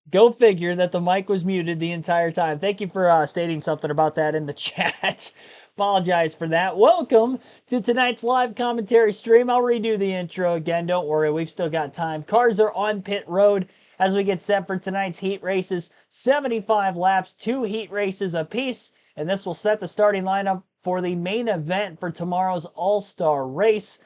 Go figure that the mic was muted the entire time. Thank you for stating something about that in the chat. Apologize for that. Welcome to tonight's live commentary stream. I'll redo the intro again. Don't worry, we've still got time. Cars are on pit road as we get set for tonight's heat races. 75 laps, 2 heat races apiece, and this will set the starting lineup for the main event for tomorrow's All-Star race.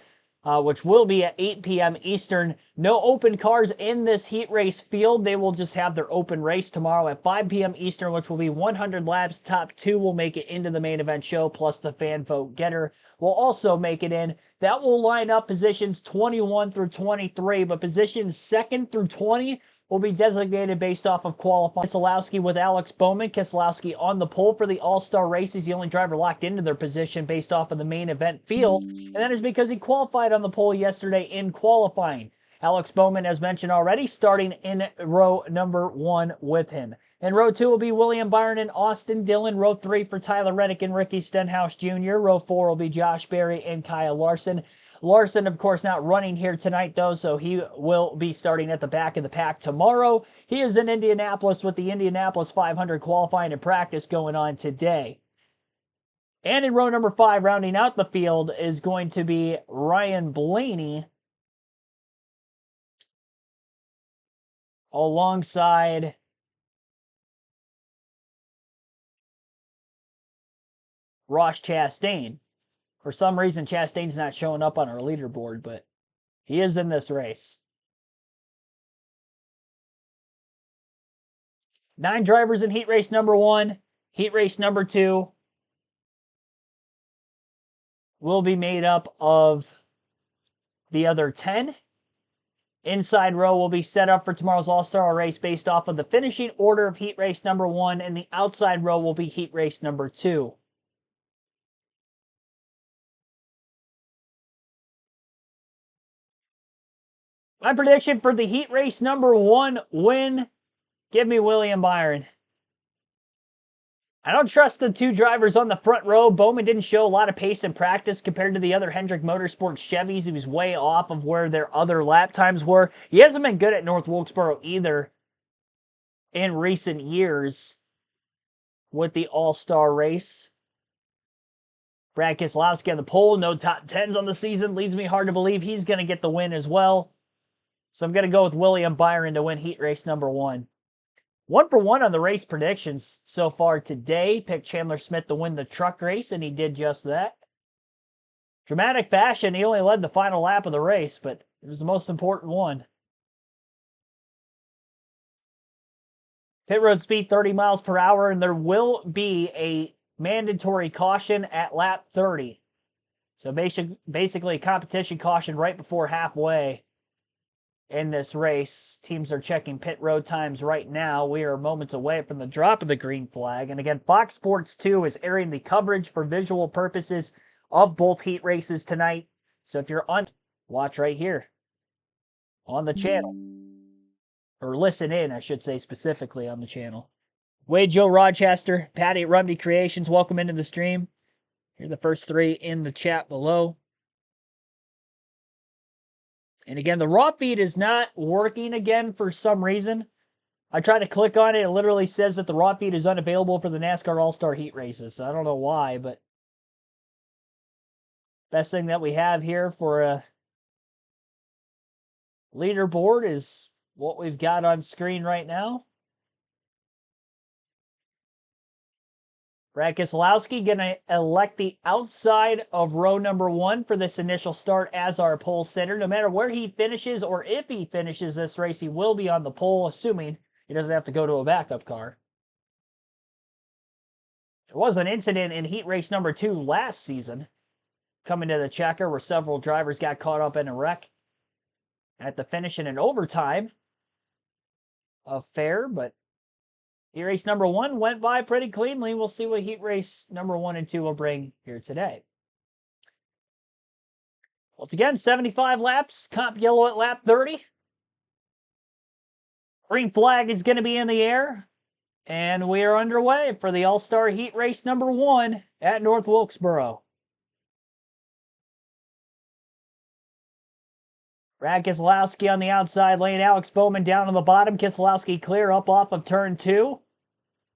Which will be at 8 p.m. Eastern. No open cars in this heat race field. They will just have their open race tomorrow at 5 p.m. Eastern, which will be 100 laps. Top 2 will make it into the main event show, plus the fan vote getter will also make it in. That will line up positions 21 through 23, but positions 2nd through 20 will be designated based off of qualifying. Keselowski with Alex Bowman. Keselowski on the pole for the All-Star race. He's the only driver locked into their position based off of the main event field, and that is because he qualified on the pole yesterday in qualifying. Alex Bowman, as mentioned already, starting in row number 1 with him. In row 2 will be William Byron and Austin Dillon. Row 3 for Tyler Reddick and Ricky Stenhouse Jr. Row 4 will be Josh Berry and Kyle Larson. Larson, of course, not running here tonight, though, so he will be starting at the back of the pack tomorrow. He is in Indianapolis with the Indianapolis 500 qualifying and practice going on today. And in row number 5, rounding out the field, is going to be Ryan Blaney alongside Ross Chastain. For some reason, Chastain's not showing up on our leaderboard, but he is in this race. 9 drivers in heat race number 1. Heat race number 2 will be made up of the other 10. Inside row will be set up for tomorrow's All-Star race based off of the finishing order of heat race number 1, and the outside row will be heat race number 2. My prediction for the heat race number 1 win, give me William Byron. I don't trust the 2 drivers on the front row. Bowman didn't show a lot of pace in practice compared to the other Hendrick Motorsports Chevys. He was way off of where their other lap times were. He hasn't been good at North Wilkesboro either in recent years with the All-Star race. Brad Keselowski on the pole, no top 10s on the season. Leads me hard to believe he's going to get the win as well. So I'm going to go with William Byron to win heat race number 1. 1 for 1 on the race predictions so far today. Picked Chandler Smith to win the truck race, and he did just that. Dramatic fashion, he only led the final lap of the race, but it was the most important one. Pit road speed 30 miles per hour, and there will be a mandatory caution at lap 30. So basically a competition caution right before halfway in this race. Teams are checking pit road times right now. We are moments away from the drop of the green flag. And again, Fox Sports 2 is airing the coverage for visual purposes of both heat races tonight. So if you're on, watch right here on the channel. Or listen in, I should say, specifically on the channel. Wade Joe Rochester, Patty at Rumney Creations, welcome into the stream. Here are the first 3 in the chat below. And again, the raw feed is not working again for some reason. I tried to click on it. It literally says that the raw feed is unavailable for the NASCAR All-Star heat races. So I don't know why, but best thing that we have here for a leaderboard is what we've got on screen right now. Brad Keselowski going to elect the outside of row number 1 for this initial start as our pole sitter. No matter where he finishes or if he finishes this race, he will be on the pole, assuming he doesn't have to go to a backup car. There was an incident in heat race number 2 last season, coming to the checker, where several drivers got caught up in a wreck at the finish in an overtime affair, but heat race number 1 went by pretty cleanly. We'll see what heat race number 1 and 2 will bring here today. Once again, 75 laps, comp yellow at lap 30. Green flag is going to be in the air, and we are underway for the All-Star heat race number 1 at North Wilkesboro. Brad Keselowski on the outside lane. Alex Bowman down on the bottom. Keselowski clear up off of turn 2.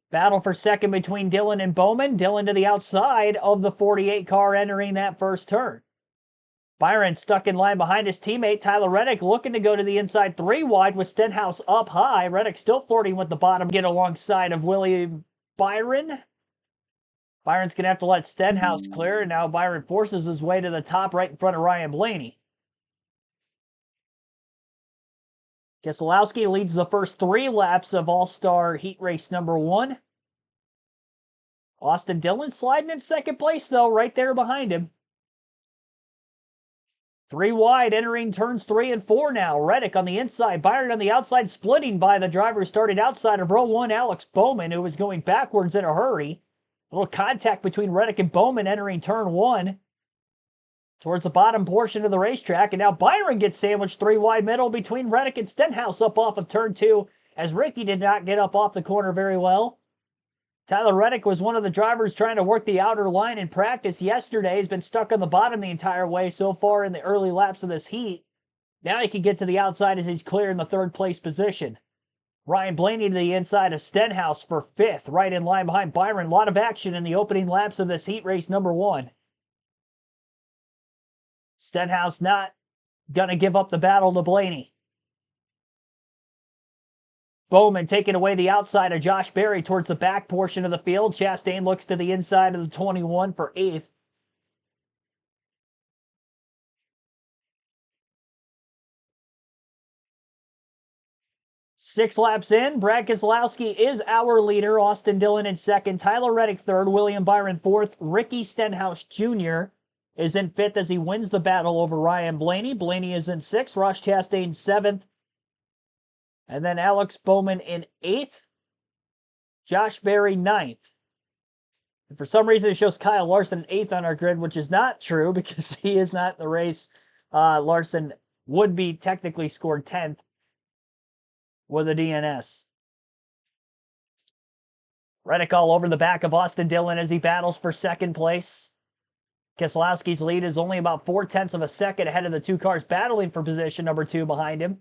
Battle for second between Dillon and Bowman. Dillon to the outside of the 48 car entering that first turn. Byron stuck in line behind his teammate Tyler Reddick, looking to go to the inside 3 wide with Stenhouse up high. Reddick still flirting with the bottom, get alongside of William Byron. Byron's going to have to let Stenhouse clear, and now Byron forces his way to the top right in front of Ryan Blaney. Keselowski leads the first 3 laps of All-Star Heat Race number 1. Austin Dillon sliding in second place, though, right there behind him. 3 wide, entering turns 3 and 4 now. Reddick on the inside, Byron on the outside, splitting by the driver who started outside of row 1, Alex Bowman, who was going backwards in a hurry. A little contact between Reddick and Bowman entering turn 1 towards the bottom portion of the racetrack. And now Byron gets sandwiched 3 wide middle between Reddick and Stenhouse up off of turn 2, as Ricky did not get up off the corner very well. Tyler Reddick was one of the drivers trying to work the outer line in practice yesterday. He's been stuck on the bottom the entire way so far in the early laps of this heat. Now he can get to the outside as he's clear in the 3rd place position. Ryan Blaney to the inside of Stenhouse for 5th, right in line behind Byron. A lot of action in the opening laps of this heat race number 1. Stenhouse not going to give up the battle to Blaney. Bowman taking away the outside of Josh Berry towards the back portion of the field. Chastain looks to the inside of the 21 for 8th. Six laps in, Brad Keselowski is our leader. Austin Dillon in 2nd, Tyler Reddick 3rd, William Byron 4th. Ricky Stenhouse Jr. is in 5th as he wins the battle over Ryan Blaney. Blaney is in 6th, Ross Chastain 7th. And then Alex Bowman in 8th. Josh Berry 9th. And for some reason, it shows Kyle Larson 8th on our grid, which is not true because he is not in the race. Larson would be technically scored 10th with a DNS. Reddick all over the back of Austin Dillon as he battles for 2nd place. Keselowski's lead is only about 0.4 of a second ahead of the 2 cars battling for position number 2 behind him.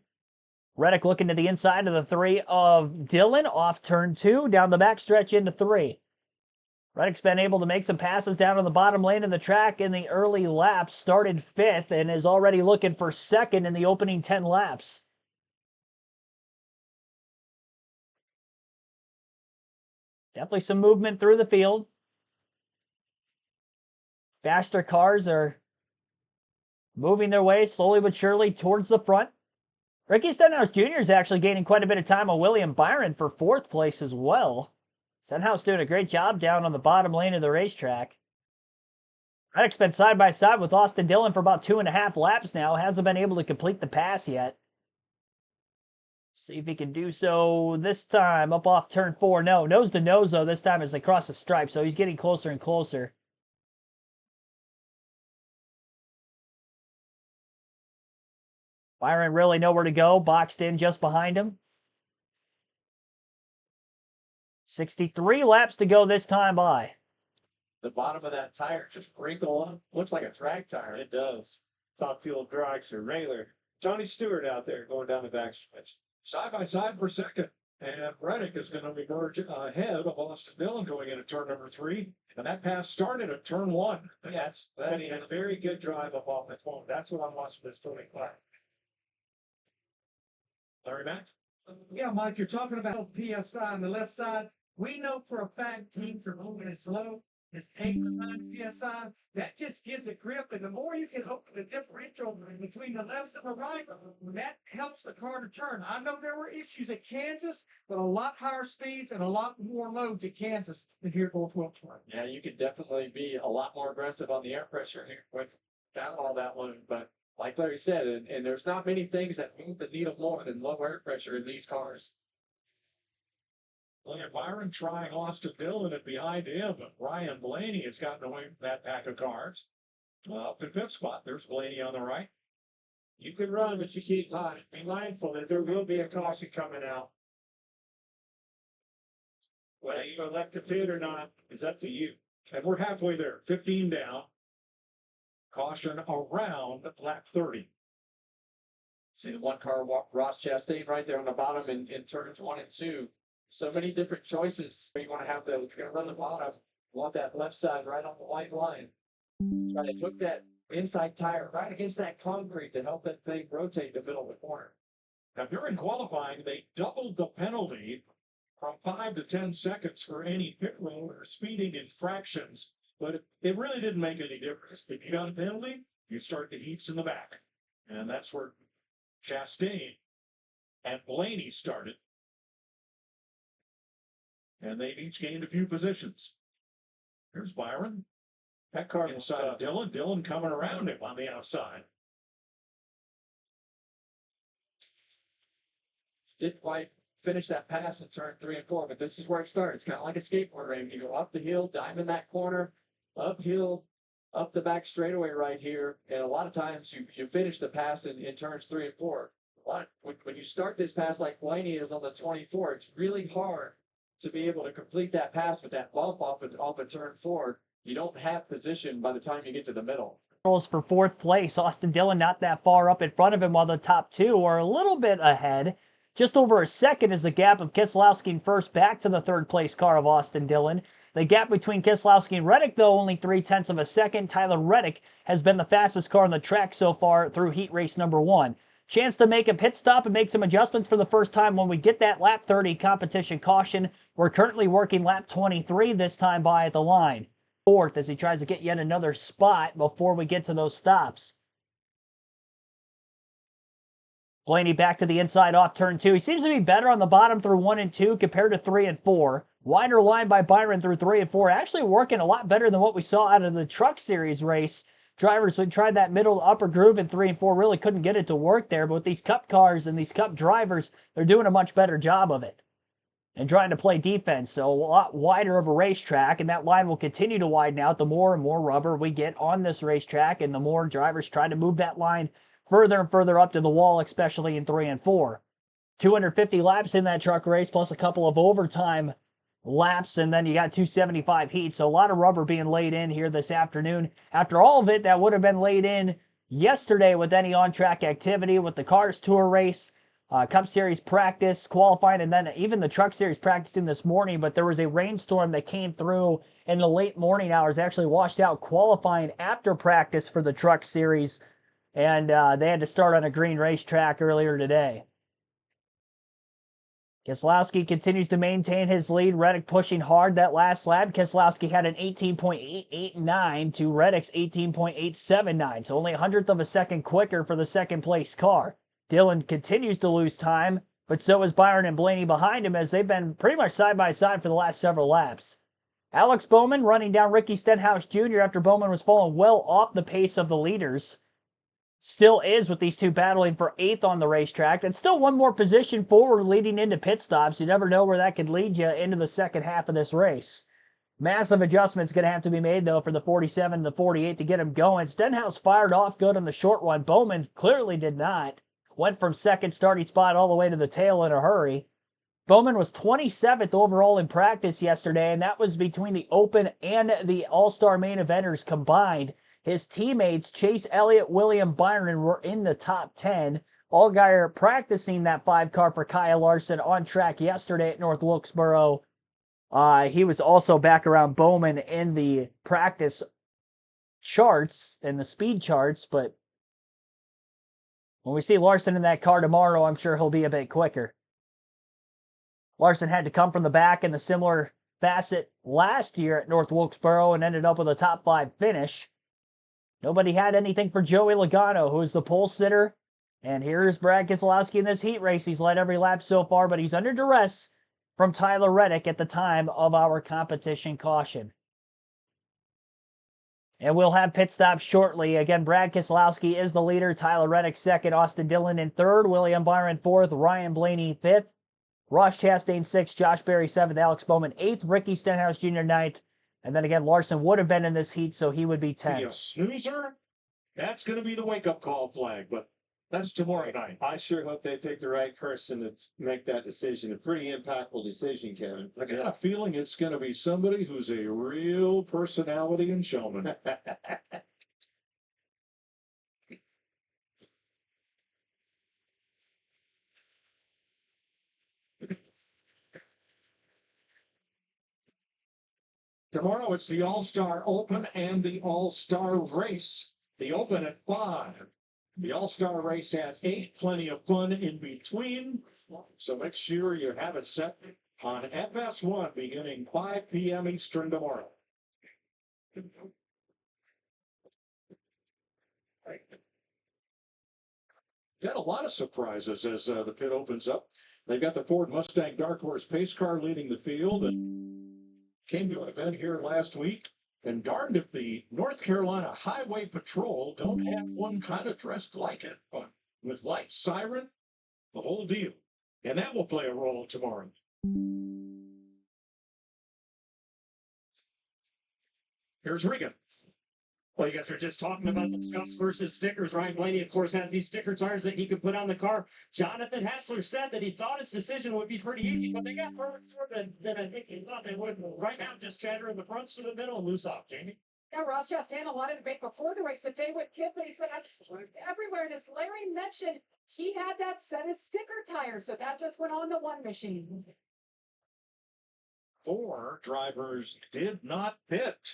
Reddick looking to the inside of the 3 of Dillon, off turn 2, down the backstretch into 3. Reddick's been able to make some passes down on the bottom lane of the track in the early laps, started 5th, and is already looking for 2nd in the opening 10 laps. Definitely some movement through the field. Faster cars are moving their way slowly but surely towards the front. Ricky Stenhouse Jr. is actually gaining quite a bit of time on William Byron for 4th place as well. Stenhouse doing a great job down on the bottom lane of the racetrack. Reddick's been side by side with Austin Dillon for about 2.5 laps now. Hasn't been able to complete the pass yet. See if he can do so this time up off turn 4. No, nose to nose though this time as they cross the stripe, so he's getting closer and closer. Byron really nowhere to go, boxed in just behind him. 63 laps to go this time by. The bottom of that tire just wrinkle up. Looks like a drag tire. It does. Top fuel dragster, Rayler. Tony Stewart out there going down the backstretch. Side by side for 2nd. And Reddick is going to emerge ahead of Austin Dillon going into turn number 3. And that pass started at turn 1. Yes. And he had a very good drive up off the corner. That's what I'm watching this 25. Larry Mack? Yeah, Mike, you're talking about PSI on the left side. We know for a fact teams are moving it slow. It's 8 to 9 PSI. That just gives it grip. And the more you can open the differential between the left and the right, that helps the car to turn. I know there were issues at Kansas, but a lot higher speeds and a lot more loads at Kansas than here at Wilkesboro. Yeah, you could definitely be a lot more aggressive on the air pressure here without all that load. But like Larry said, and there's not many things that move the needle more than low air pressure in these cars. William Byron trying Austin Dillon and behind him, but Ryan Blaney has gotten away from that pack of cars. Up in 5th spot, there's Blaney on the right. You can run, but you keep high. Be mindful that there will be a caution coming out. Whether you elect to pit or not is up to you. And we're halfway there, 15 down. Caution around lap 30. See the one car, Ross Chastain, right there on the bottom in turns 1 and 2. So many different choices. You want to have the, if you're going to run the bottom, you want that left side right on the white line. So they took that inside tire right against that concrete to help that thing rotate the middle of the corner. Now, during qualifying, they doubled the penalty from 5 to 10 seconds for any pit road or speeding infractions, but it really didn't make any difference. If you got a penalty, you start the heats in the back. And that's where Chastain and Blaney started. And they've each gained a few positions. Here's Byron. That car Inside Dillon. Dillon coming around him on the outside. Didn't quite finish that pass in turn 3 and 4, but this is where it starts. Kind of like a skateboard ramp. You go up the hill, dive in that corner, uphill, up the back straightaway right here. And a lot of times you finish the pass in turns 3 and 4. When you start this pass like Blaney is on the 24, it's really hard to be able to complete that pass with that bump off of turn 4. You don't have position by the time you get to the middle. For fourth place, Austin Dillon not that far up in front of him, while the top two are a little bit ahead. Just over a second is the gap of Keselowski in first back to the third place car of Austin Dillon. The gap between Keselowski and Reddick, though, only 0.3 of a second. Tyler Reddick has been the fastest car on the track so far through heat race number 1. Chance to make a pit stop and make some adjustments for the first time when we get that lap 30 competition caution. We're currently working lap 23 this time by at the line. Fourth as he tries to get yet another spot before we get to those stops. Blaney back to the inside off turn 2. He seems to be better on the bottom through 1 and 2 compared to 3 and 4. Wider line by Byron through 3 and 4. Actually working a lot better than what we saw out of the Truck Series race. Drivers who tried that middle upper groove in 3 and 4 really couldn't get it to work there. But with these Cup cars and these Cup drivers, they're doing a much better job of it and trying to play defense. So a lot wider of a racetrack, and that line will continue to widen out the more and more rubber we get on this racetrack, and the more drivers try to move that line further and further up to the wall, especially in 3 and 4. 250 laps in that truck race, plus a couple of overtime laps, and then you got 275 heats. So a lot of rubber being laid in here this afternoon. After all of it, that would have been laid in yesterday with any on-track activity, with the Cars Tour race, Cup Series practice, qualifying, and then even the Truck Series practicing this morning. But there was a rainstorm that came through in the late morning hours, actually washed out qualifying after practice for the Truck Series, and they had to start on a green racetrack earlier today. Keselowski continues to maintain his lead. Reddick pushing hard that last lap. Keselowski had an 18.889 to Reddick's 18.879, so only a hundredth of a second quicker for the second place car. Dillon continues to lose time, but so is Byron and Blaney behind him, as they've been pretty much side by side for the last several laps. Alex Bowman running down Ricky Stenhouse Jr. after Bowman was falling well off the pace of the leaders. Still is, with these two battling for 8th on the racetrack. And still one more position forward leading into pit stops. You never know where that could lead you into the second half of this race. Massive adjustments going to have to be made, though, for the 47 and the 48 to get him going. Stenhouse fired off good on the short one. Bowman clearly did not. Went from second starting spot all the way to the tail in a hurry. Bowman was 27th overall in practice yesterday, and that was between the Open and the All-Star main eventers combined. His teammates, Chase Elliott, William Byron, were in the top 10. Allgaier practicing that 5-car for Kyle Larson on track yesterday at North Wilkesboro. He was also back around Bowman in the practice charts and the speed charts, but when we see Larson in that car tomorrow, I'm sure he'll be a bit quicker. Larson had to come from the back in the similar facet last year at North Wilkesboro and ended up with a top 5 finish. Nobody had anything for Joey Logano, who is the pole sitter. And here's Brad Keselowski in this heat race. He's led every lap so far, but he's under duress from Tyler Reddick at the time of our competition caution. And we'll have pit stops shortly. Again, Brad Keselowski is the leader. Tyler Reddick second. Austin Dillon in third. William Byron fourth. Ryan Blaney fifth. Ross Chastain 6th, Josh Berry 7th, Alex Bowman 8th, Ricky Stenhouse Jr. 9th, and then again, Larson would have been in this heat, so he would be 10th. A snoozer? That's going to be the wake-up call flag, but that's tomorrow night. I sure hope they pick the right person to make that decision. A pretty impactful decision, Kevin. I got a feeling it's going to be somebody who's a real personality and showman. Tomorrow it's the All-Star Open and the All-Star Race. The Open at 5. The All-Star Race has 8, plenty of fun in between. So make sure you have it set on FS1 beginning 5 p.m. Eastern tomorrow. Got a lot of surprises as the pit opens up. They've got the Ford Mustang Dark Horse pace car leading the field. And came to an event here last week. And darned if the North Carolina Highway Patrol don't have one kind of dressed like it, but with light siren, the whole deal. And that will play a role tomorrow. Here's Regan. Well, you guys are just talking about the scuffs versus stickers. Ryan Blaney, of course, had these sticker tires that he could put on the car. Jonathan Hassler said that he thought his decision would be pretty easy, but they got further than I think he thought they would. Right now, just chattering the fronts to the middle and loose off, Jamie. Yeah, Ross Chastain, a lot of debate before the race that they would kid, but he said, I'm just everywhere. And as Larry mentioned, he had that set of sticker tires, so that just went on the one machine. 4 drivers did not pit.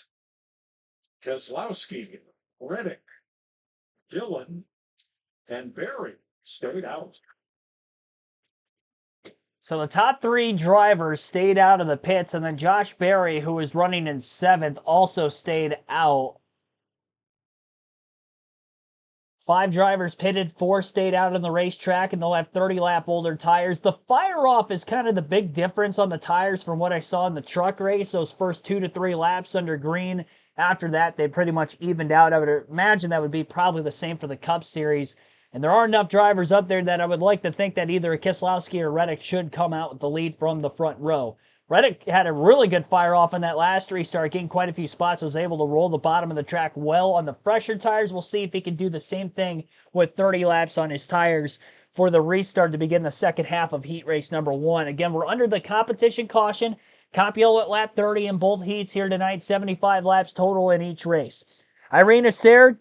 Keselowski, Reddick, Dillon, and Berry stayed out. So the top 3 drivers stayed out of the pits, and then Josh Berry, who was running in 7th, also stayed out. 5 drivers pitted, 4 stayed out on the racetrack, and they'll have 30-lap older tires. The fire-off is kind of the big difference on the tires from what I saw in the truck race, those first 2 to 3 laps under green. After that, they pretty much evened out. I would imagine that would be probably the same for the Cup Series. And there are enough drivers up there that I would like to think that either Keselowski or Reddick should come out with the lead from the front row. Reddick had a really good fire-off in that last restart, getting quite a few spots, was able to roll the bottom of the track well on the fresher tires. We'll see if he can do the same thing with 30 laps on his tires for the restart to begin the second half of heat race number 1. Again, we're under the competition caution. Comp yellow at lap 30 in both heats here tonight, 75 laps total in each race. Irina Sayre,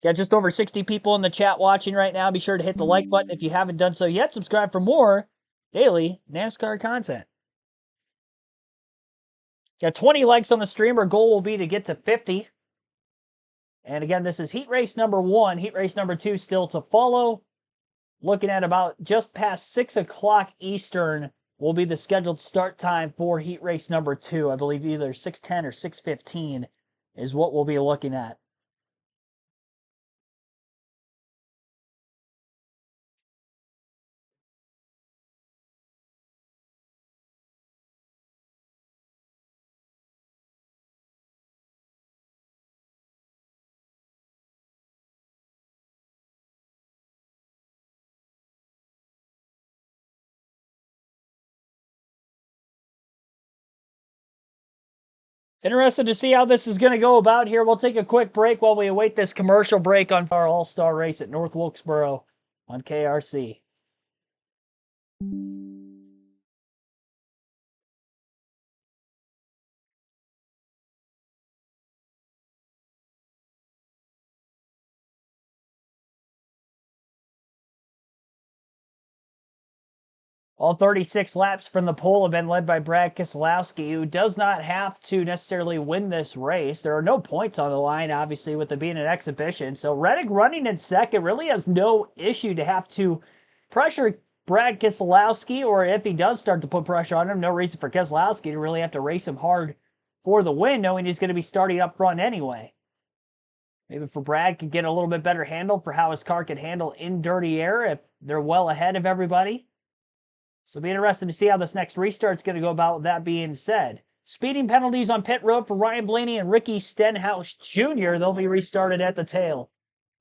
got just over 60 people in the chat watching right now. Be sure to hit the like button if you haven't done so yet. Subscribe for more daily NASCAR content. Got 20 likes on the stream. Our goal will be to get to 50. And again, this is heat race number 1. Heat race number 2 still to follow. Looking at about just past 6 o'clock Eastern will be the scheduled start time for heat race number 2. I believe either 6:10 or 6:15 is what we'll be looking at. Interested to see how this is going to go about here. We'll take a quick break while we await this commercial break on our All-Star Race at North Wilkesboro on KRC. All 36 laps from the pole have been led by Brad Keselowski, who does not have to necessarily win this race. There are no points on the line, obviously, with it being an exhibition. So Reddick running in second really has no issue to have to pressure Brad Keselowski, or if he does start to put pressure on him, no reason for Keselowski to really have to race him hard for the win, knowing he's going to be starting up front anyway. Maybe for Brad could get a little bit better handle for how his car can handle in dirty air if they're well ahead of everybody. So it'll be interesting to see how this next restart's going to go about. With that being said, speeding penalties on pit road for Ryan Blaney and Ricky Stenhouse Jr. They'll be restarted at the tail.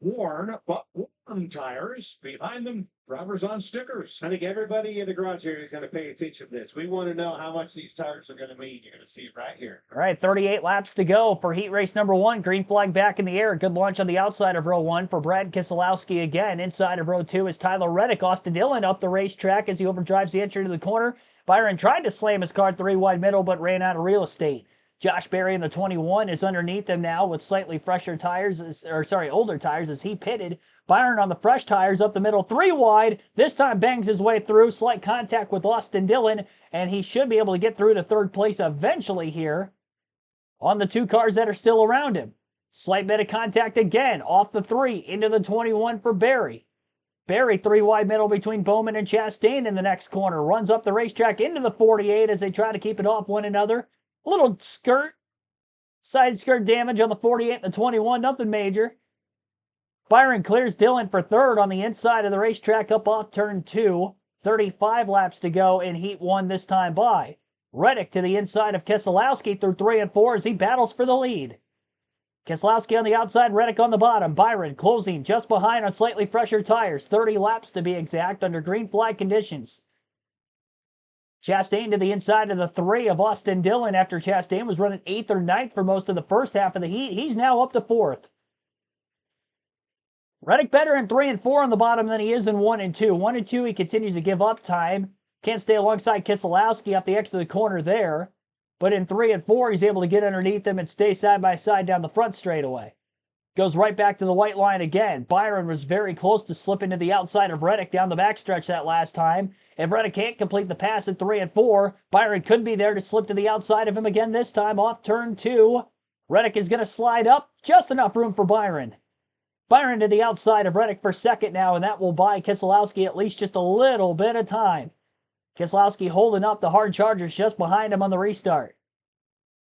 Worn, but worn tires. Behind them, drivers on stickers. I think everybody in the garage area is going to pay attention to this. We want to know how much these tires are going to mean. You're going to see it right here. All right, 38 laps to go for heat race number 1. Green flag back in the air. Good launch on the outside of row 1 for Brad Keselowski again. Inside of row 2 is Tyler Reddick. Austin Dillon up the racetrack as he overdrives the entry to the corner. Byron tried to slam his car 3 wide middle, but ran out of real estate. Josh Berry in the 21 is underneath him now with slightly fresher tires, older tires as he pitted. Byron on the fresh tires up the middle, 3 wide. This time bangs his way through, slight contact with Austin Dillon, and he should be able to get through to third place eventually here on the 2 cars that are still around him. Slight bit of contact again, off the 3, into the 21 for Berry. Berry 3 wide middle between Bowman and Chastain in the next corner. Runs up the racetrack into the 48 as they try to keep it off one another. A little side skirt damage on the 48 and the 21, nothing major. Byron clears Dillon for third on the inside of the racetrack up off turn 2. 35 laps to go in heat 1 this time by. Reddick to the inside of Keselowski through 3 and 4 as he battles for the lead. Keselowski on the outside, Reddick on the bottom. Byron closing just behind on slightly fresher tires. 30 laps to be exact under green flag conditions. Chastain to the inside of the 3 of Austin Dillon after Chastain was running 8th or 9th for most of the first half of the heat. He's now up to 4th. Reddick better in 3 and 4 on the bottom than he is in 1 and 2. 1 and 2 he continues to give up time. Can't stay alongside Keselowski up the exit of the corner there. But in 3 and 4 he's able to get underneath him and stay side by side down the front straightaway. Goes right back to the white line again. Byron was very close to slipping to the outside of Reddick down the backstretch that last time. If Reddick can't complete the pass at 3 and 4, Byron could be there to slip to the outside of him again this time off turn 2. Reddick is going to slide up. Just enough room for Byron. Byron to the outside of Reddick for second now, and that will buy Keselowski at least just a little bit of time. Keselowski holding up the hard chargers just behind him on the restart.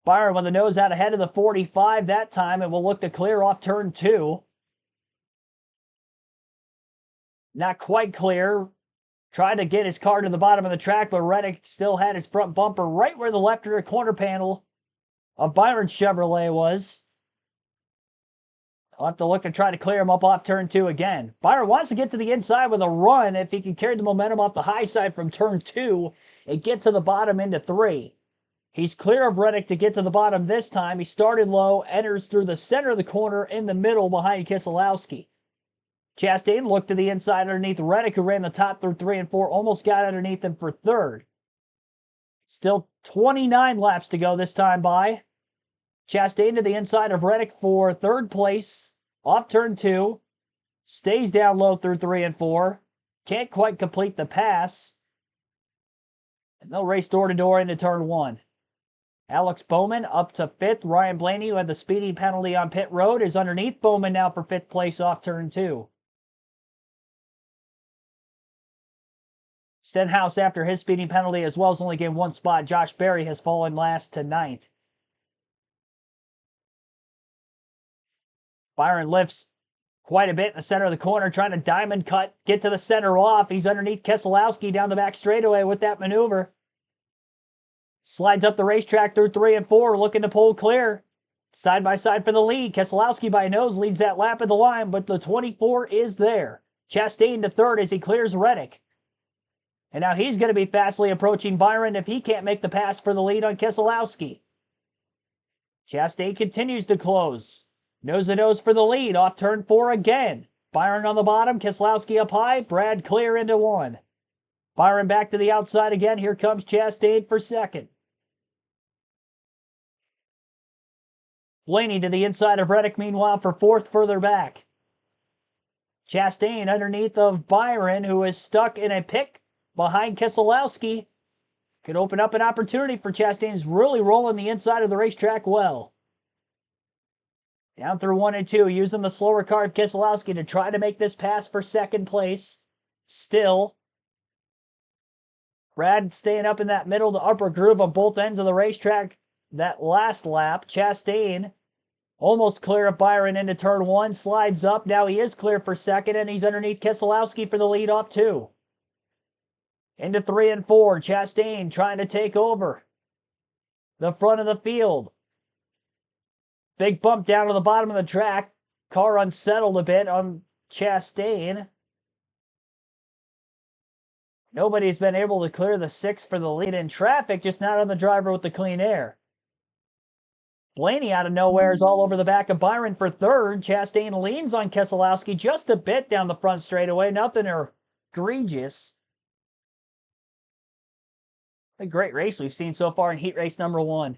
Byron with the nose out ahead of the 45 that time and will look to clear off turn 2. Not quite clear. Tried to get his car to the bottom of the track, but Reddick still had his front bumper right where the left rear corner panel of Byron's Chevrolet was. I'll have to look to try to clear him up off turn 2 again. Byron wants to get to the inside with a run if he can carry the momentum off the high side from turn 2 and get to the bottom into 3. He's clear of Reddick to get to the bottom this time. He started low, enters through the center of the corner in the middle behind Keselowski. Chastain looked to the inside underneath Reddick, who ran the top through 3 and 4, almost got underneath him for third. Still 29 laps to go this time by. Chastain to the inside of Reddick for third place, off turn 2. Stays down low through 3 and 4. Can't quite complete the pass. And they'll race door to door into turn 1. Alex Bowman up to 5th. Ryan Blaney, who had the speeding penalty on pit road, is underneath Bowman now for 5th place off turn 2. Stenhouse, after his speeding penalty as well, has only gained 1 spot. Josh Berry has fallen last to 9th. Byron lifts quite a bit in the center of the corner, trying to diamond cut, get to the center off. He's underneath Keselowski down the back straightaway with that maneuver. Slides up the racetrack through 3 and 4, looking to pull clear. Side by side for the lead. Keselowski by nose leads that lap of the line, but the 24 is there. Chastain to third as he clears Reddick. And now he's going to be fastly approaching Byron if he can't make the pass for the lead on Keselowski. Chastain continues to close. Nose to nose for the lead, off turn 4 again. Byron on the bottom, Keselowski up high, Brad clear into 1. Byron back to the outside again, here comes Chastain for second. Blaney to the inside of Reddick, meanwhile, for 4th further back. Chastain underneath of Byron, who is stuck in a pick behind Keselowski. Could open up an opportunity for Chastain. He's really rolling the inside of the racetrack well. Down through 1 and 2, using the slower car of Keselowski to try to make this pass for 2nd place. Still, Brad staying up in that middle to upper groove on both ends of the racetrack. That last lap, Chastain almost clear of Byron into turn 1, slides up. Now he is clear for 2nd, and he's underneath Keselowski for the lead off 2. Into 3 and 4, Chastain trying to take over the front of the field. Big bump down to the bottom of the track. Car unsettled a bit on Chastain. Nobody's been able to clear the 6 for the lead in traffic, just not on the driver with the clean air. Blaney out of nowhere is all over the back of Byron for 3rd. Chastain leans on Keselowski just a bit down the front straightaway. Nothing egregious. A great race we've seen so far in heat race number 1.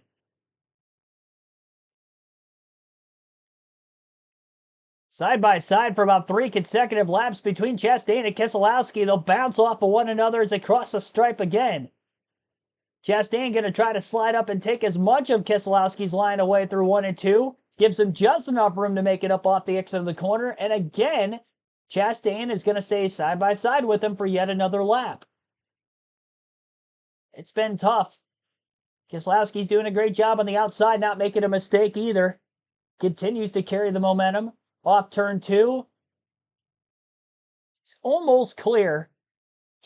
Side by side for about 3 consecutive laps between Chastain and Keselowski. They'll bounce off of one another as they cross the stripe again. Chastain going to try to slide up and take as much of Keselowski's line away through 1 and 2. Gives him just enough room to make it up off the exit of the corner. And again, Chastain is going to stay side by side with him for yet another lap. It's been tough. Keselowski's doing a great job on the outside, not making a mistake either. Continues to carry the momentum. Off turn 2. It's almost clear.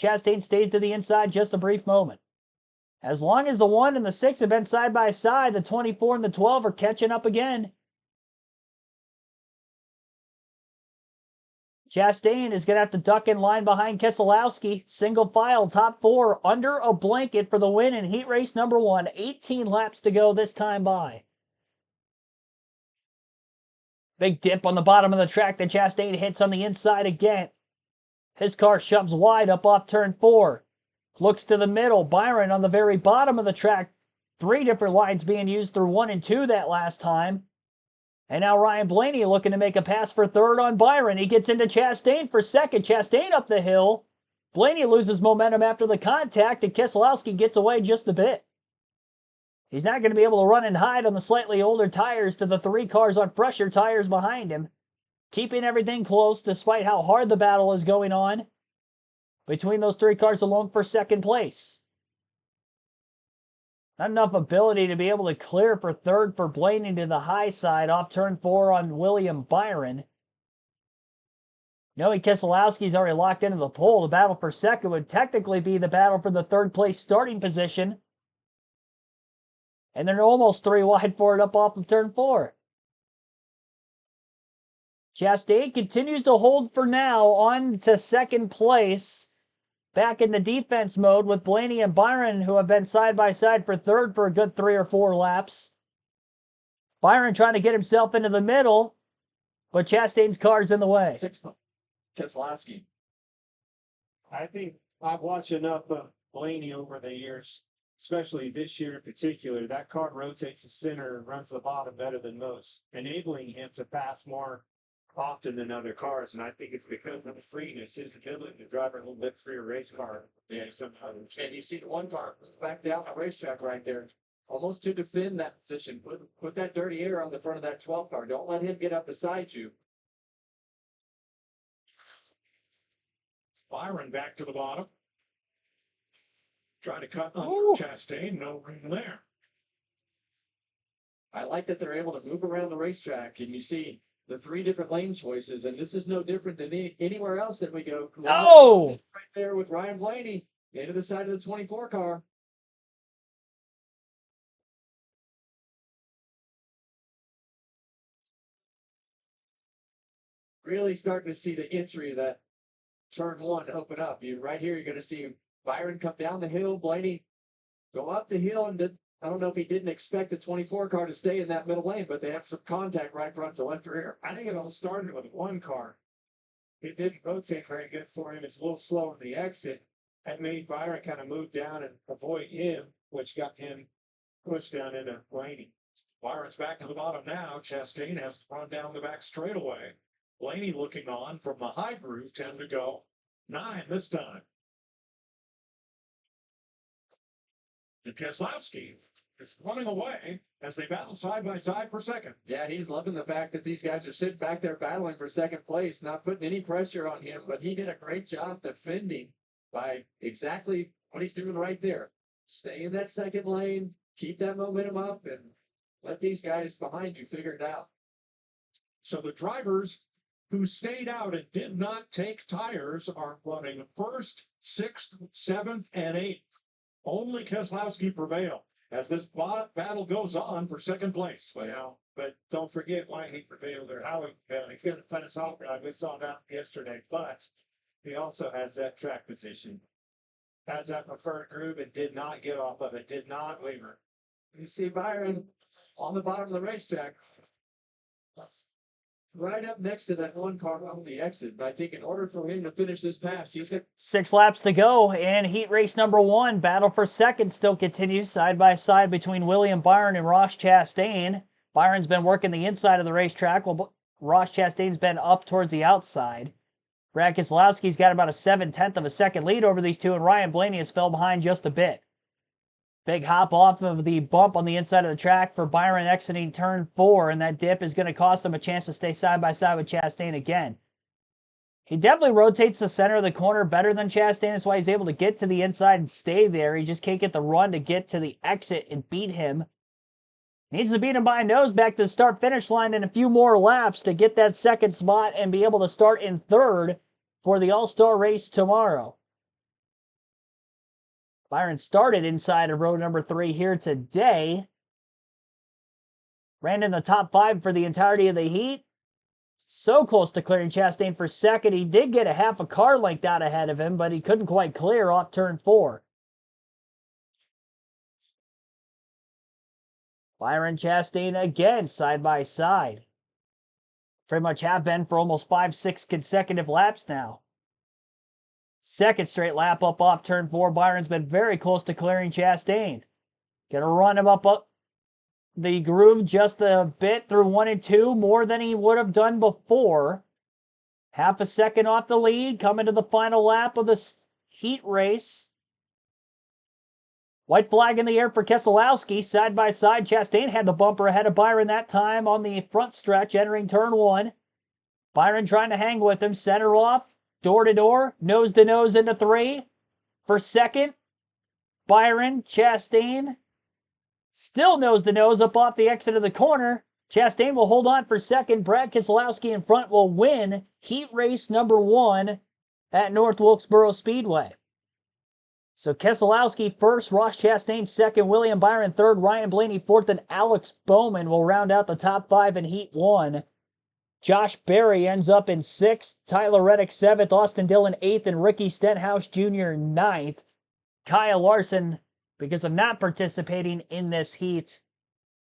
Chastain stays to the inside just a brief moment. As long as the 1 and the 6 have been side by side, the 24 and the 12 are catching up again. Chastain is going to have to duck in line behind Keselowski. Single file, top 4, under a blanket for the win in heat race number 1. 18 laps to go this time by. Big dip on the bottom of the track that Chastain hits on the inside again. His car shoves wide up off turn 4. Looks to the middle. Byron on the very bottom of the track. 3 different lines being used through 1 and 2 that last time. And now Ryan Blaney looking to make a pass for third on Byron. He gets into Chastain for second. Chastain up the hill. Blaney loses momentum after the contact, and Keselowski gets away just a bit. He's not going to be able to run and hide on the slightly older tires to the 3 cars on fresher tires behind him. Keeping everything close despite how hard the battle is going on between those 3 cars alone for second place. Not enough ability to be able to clear for third for Blaney to the high side off turn 4 on William Byron. Knowing Keselowski's already locked into the pole, the battle for second would technically be the battle for the third place starting position. And they're almost 3 wide for it up off of turn 4. Chastain continues to hold for now on to second place. Back in the defense mode with Blaney and Byron, who have been side by side for third for a good 3 or 4 laps. Byron trying to get himself into the middle, but Chastain's car's in the way. 6 Keselowski. I think I've watched enough of Blaney over the years, especially this year in particular. That car rotates the center and runs the bottom better than most, enabling him to pass more often than other cars. And I think it's because of the freeness, his ability to drive a little bit freer race car. Yeah, sometimes. And you see the 1 car back down the racetrack right there, almost to defend that position. Put that dirty air on the front of that 12 car. Don't let him get up beside you. Byron back to the bottom. Trying to cut under Chastain. No room there. I like that they're able to move around the racetrack, and you see the 3 different lane choices, and this is no different than anywhere else that we go. Oh! Right there with Ryan Blaney into the side of the 24 car. Really starting to see the entry of that turn 1 open up. Right here, you're going to see Byron come down the hill, Blaney go up the hill, and I don't know if he didn't expect the 24 car to stay in that middle lane, but they have some contact right front to left rear. I think it all started with 1 car. It didn't rotate very good for him. It's a little slow at the exit. That made Byron kind of move down and avoid him, which got him pushed down into Blaney. Byron's back to the bottom now. Chastain has to run down the back straightaway. Blaney looking on from the high groove, 10 to go. 9 this time. And Keselowski is running away as they battle side by side for second. Yeah, he's loving the fact that these guys are sitting back there battling for second place, not putting any pressure on him, but he did a great job defending by exactly what he's doing right there. Stay in that second lane, keep that momentum up, and let these guys behind you figure it out. So the drivers who stayed out and did not take tires are running 1st, 6th, 7th, and 8th. Only Keselowski prevail as this battle goes on for second place. Well, but don't forget why he prevailed or how he prevailed. He's going to finish off drive. We saw that yesterday, but he also has that track position. Has that preferred groove and did not get off of it, did not waver. You see Byron on the bottom of the racetrack, right up next to that 1 car off the exit. But I think in order for him to finish this pass, he's got 6 laps to go in heat race number 1. Battle for second still continues side by side between William Byron and Ross Chastain. Byron's been working the inside of the racetrack while Ross Chastain's been up towards the outside. Brad Keselowski's got about a 7/10 of a second lead over these two, and Ryan Blaney has fell behind just a bit. Big hop off of the bump on the inside of the track for Byron exiting turn 4, and that dip is going to cost him a chance to stay side by side with Chastain again. He definitely rotates the center of the corner better than Chastain. That's why he's able to get to the inside and stay there. He just can't get the run to get to the exit and beat him. Needs to beat him by a nose back to the start-finish line in a few more laps to get that second spot and be able to start in third for the All-Star race tomorrow. Byron started inside of row number 3 here today. Ran in the top 5 for the entirety of the heat. So close to clearing Chastain for second. He did get a half a car length out ahead of him, but he couldn't quite clear off turn 4. Byron Chastain again side by side. Pretty much have been for almost 5-6 consecutive laps now. Second straight lap up off turn 4. Byron's been very close to clearing Chastain. Gonna run him up the groove just a bit through 1 and 2, more than he would have done before. Half a second off the lead, coming to the final lap of the heat race. White flag in the air for Keselowski, side by side. Chastain had the bumper ahead of Byron that time on the front stretch, entering turn 1. Byron trying to hang with him, center off, door to door, nose to nose into 3. For second, Byron, Chastain, still nose to nose up off the exit of the corner. Chastain will hold on for second. Brad Keselowski in front will win heat race number 1 at North Wilkesboro Speedway. So Keselowski first, Ross Chastain second, William Byron third, Ryan Blaney fourth, and Alex Bowman will round out the top 5 in heat 1. Josh Berry ends up in 6th, Tyler Reddick 7th, Austin Dillon 8th, and Ricky Stenhouse Jr. 9th. Kyle Larson, because of not participating in this heat,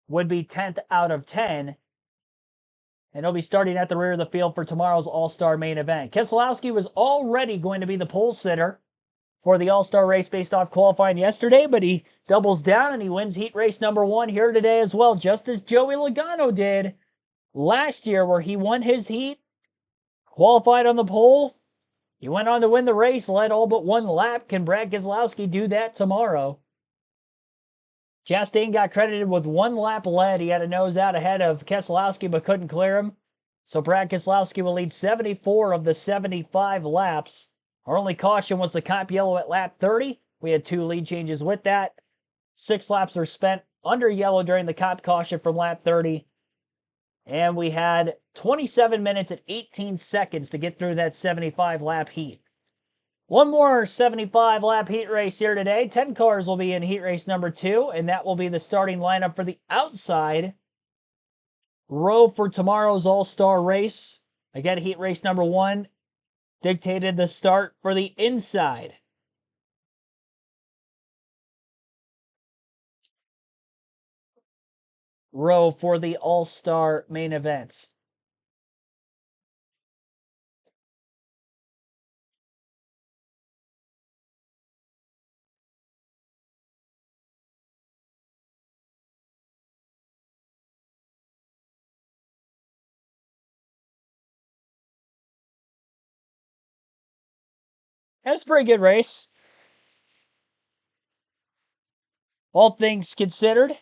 would be 10th out of 10. And he'll be starting at the rear of the field for tomorrow's All-Star main event. Keselowski was already going to be the pole sitter for the All-Star race based off qualifying yesterday, but he doubles down and he wins heat race number 1 here today as well, just as Joey Logano did last year, where he won his heat, qualified on the pole. He went on to win the race, led all but 1 lap. Can Brad Keselowski do that tomorrow? Chastain got credited with 1 lap led. He had a nose out ahead of Keselowski but couldn't clear him. So Brad Keselowski will lead 74 of the 75 laps. Our only caution was the cop yellow at lap 30. We had 2 lead changes with that. 6 laps are spent under yellow during the cop caution from lap 30. And we had 27 minutes and 18 seconds to get through that 75 lap heat. One more 75 lap heat race here today. 10 cars will be in heat race number 2, and that will be the starting lineup for the outside row for tomorrow's All-Star race. Again, heat race number 1 dictated the start for the inside row for the All-Star main event. That was a pretty good race, all things considered.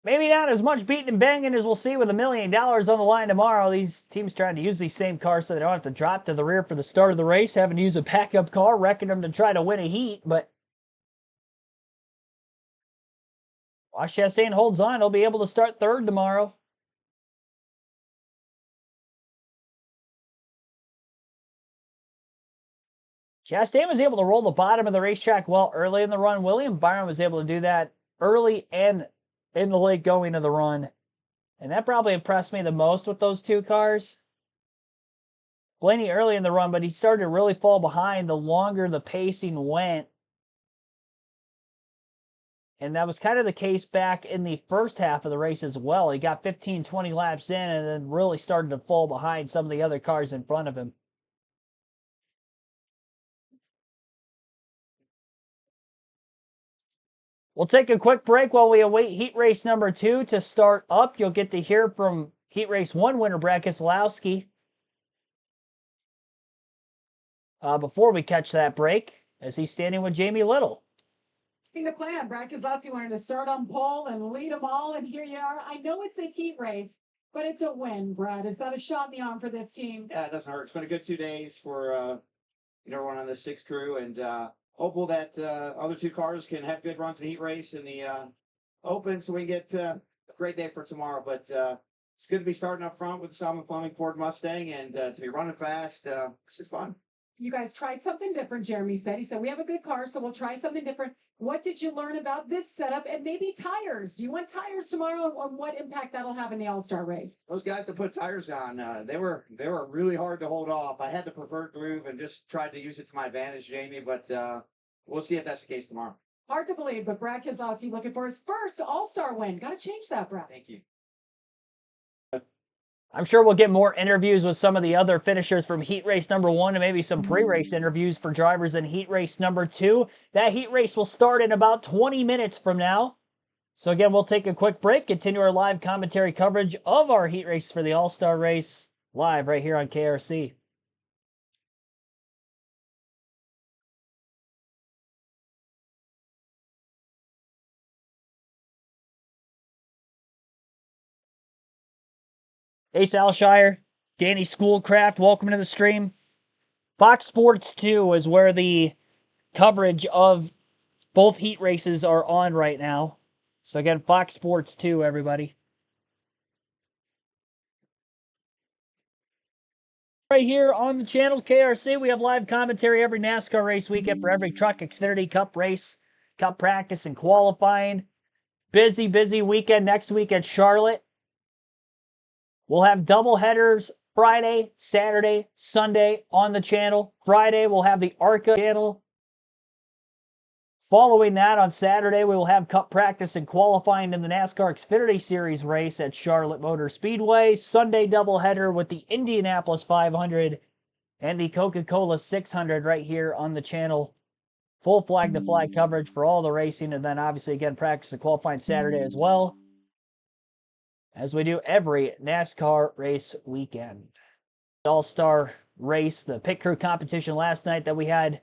Maybe not as much beating and banging as we'll see with $1 million on the line tomorrow. These teams trying to use these same cars so they don't have to drop to the rear for the start of the race, having to use a backup car, wrecking them to try to win a heat. But Ross Chastain holds on. He'll be able to start third tomorrow. Chastain was able to roll the bottom of the racetrack well early in the run. William Byron was able to do that early and in the late going of the run. And that probably impressed me the most with those 2 cars. Blaney early in the run, but he started to really fall behind the longer the pacing went. And that was kind of the case back in the first half of the race as well. He got 15, 20 laps in and then really started to fall behind some of the other cars in front of him. We'll take a quick break while we await heat race number 2 to start up. You'll get to hear from heat race 1 winner Brad Keselowski. Before we catch that break, as he's standing with Jamie Little. The plan, Brad Keselowski wanted to start on pole and lead them all, and here you are. I know it's a heat race, but it's a win, Brad. Is that a shot in the arm for this team? Yeah, it doesn't hurt. It's been a good 2 days for everyone on the 6 crew, and hopeful that other 2 cars can have good runs in the heat race in the open, so we get a great day for tomorrow. But it's good to be starting up front with the Salmon Plumbing Ford Mustang, and to be running fast. This is fun. You guys tried something different, Jeremy said. He said, we have a good car, so we'll try something different. What did you learn about this setup and maybe tires? Do you want tires tomorrow, and what impact that'll have in the All-Star race? Those guys that put tires on, they were really hard to hold off. I had the preferred groove and just tried to use it to my advantage, Jamie, but we'll see if that's the case tomorrow. Hard to believe, but Brad Keselowski looking for his first All-Star win. Got to change that, Brad. Thank you. I'm sure we'll get more interviews with some of the other finishers from heat race number 1 and maybe some pre-race interviews for drivers in heat race number 2. That heat race will start in about 20 minutes from now. So again, we'll take a quick break, continue our live commentary coverage of our heat race for the All-Star race live right here on KRC. Ace Alshire, Danny Schoolcraft, welcome to the stream. Fox Sports 2 is where the coverage of both heat races are on right now. So again, Fox Sports 2, everybody. Right here on the channel, KRC, we have live commentary every NASCAR race weekend for every Truck Xfinity Cup race, Cup practice, and qualifying. Busy, busy weekend next week at Charlotte. We'll have double headers Friday, Saturday, Sunday on the channel. Friday, we'll have the ARCA channel. Following that, on Saturday, we will have Cup practice and qualifying in the NASCAR Xfinity Series race at Charlotte Motor Speedway. Sunday doubleheader with the Indianapolis 500 and the Coca-Cola 600 right here on the channel. Full flag-to-fly coverage for all the racing, and then obviously, again, practice and qualifying Saturday as well, as we do every NASCAR race weekend. All-Star race, the pit crew competition last night that we had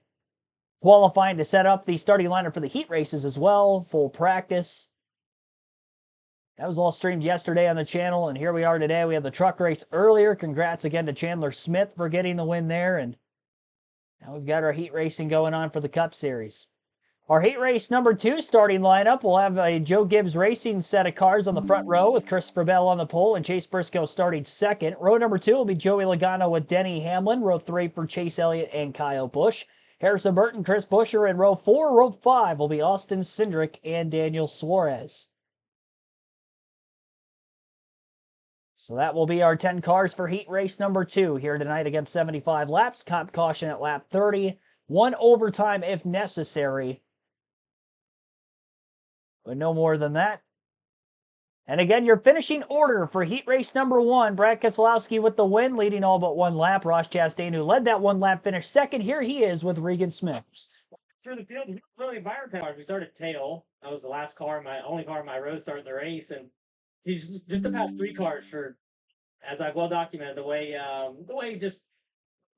qualifying to set up the starting lineup for the heat races as well, full practice. That was all streamed yesterday on the channel, and here we are today. We have the truck race earlier. Congrats again to Chandler Smith for getting the win there, and now we've got our heat racing going on for the Cup Series. Our heat race number 2 starting lineup, we'll have a Joe Gibbs Racing set of cars on the front row with Christopher Bell on the pole and Chase Briscoe starting second. Row number 2 will be Joey Logano with Denny Hamlin. Row 3 for Chase Elliott and Kyle Busch. Harrison Burton, Chris Buescher in row 4. Row 5 will be Austin Cindric and Daniel Suarez. So that will be our 10 cars for heat race number 2 here tonight against 75 laps. Comp caution at lap 30. 1 overtime if necessary, but no more than that. And again, your finishing order for heat race number 1, Brad Keselowski with the win, leading all but 1 lap. Ross Chastain, who led that 1 lap, finished second. Here he is with Regan Smith. Through the field, really fired power. We started tail. That was the last car, my only car in my row starting the race, and he's just the past 3 cars for, as I've well documented, the way just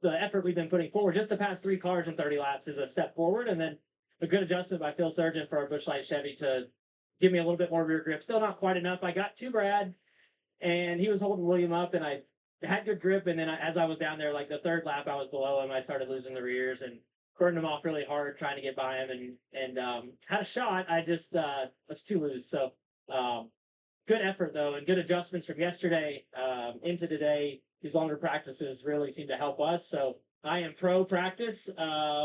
the effort we've been putting forward. Just the past 3 cars in 30 laps is a step forward, and then a good adjustment by Phil Surgeon for our Busch Light Chevy to give me a little bit more rear grip. Still not quite enough. I got to Brad, and he was holding William up, and I had good grip. And then as I was down there, like the 3rd lap, I was below him. I started losing the rears and burning him off really hard, trying to get by him, and had a shot. I just was too loose. So good effort though, and good adjustments from yesterday into today. These longer practices really seem to help us. So I am pro practice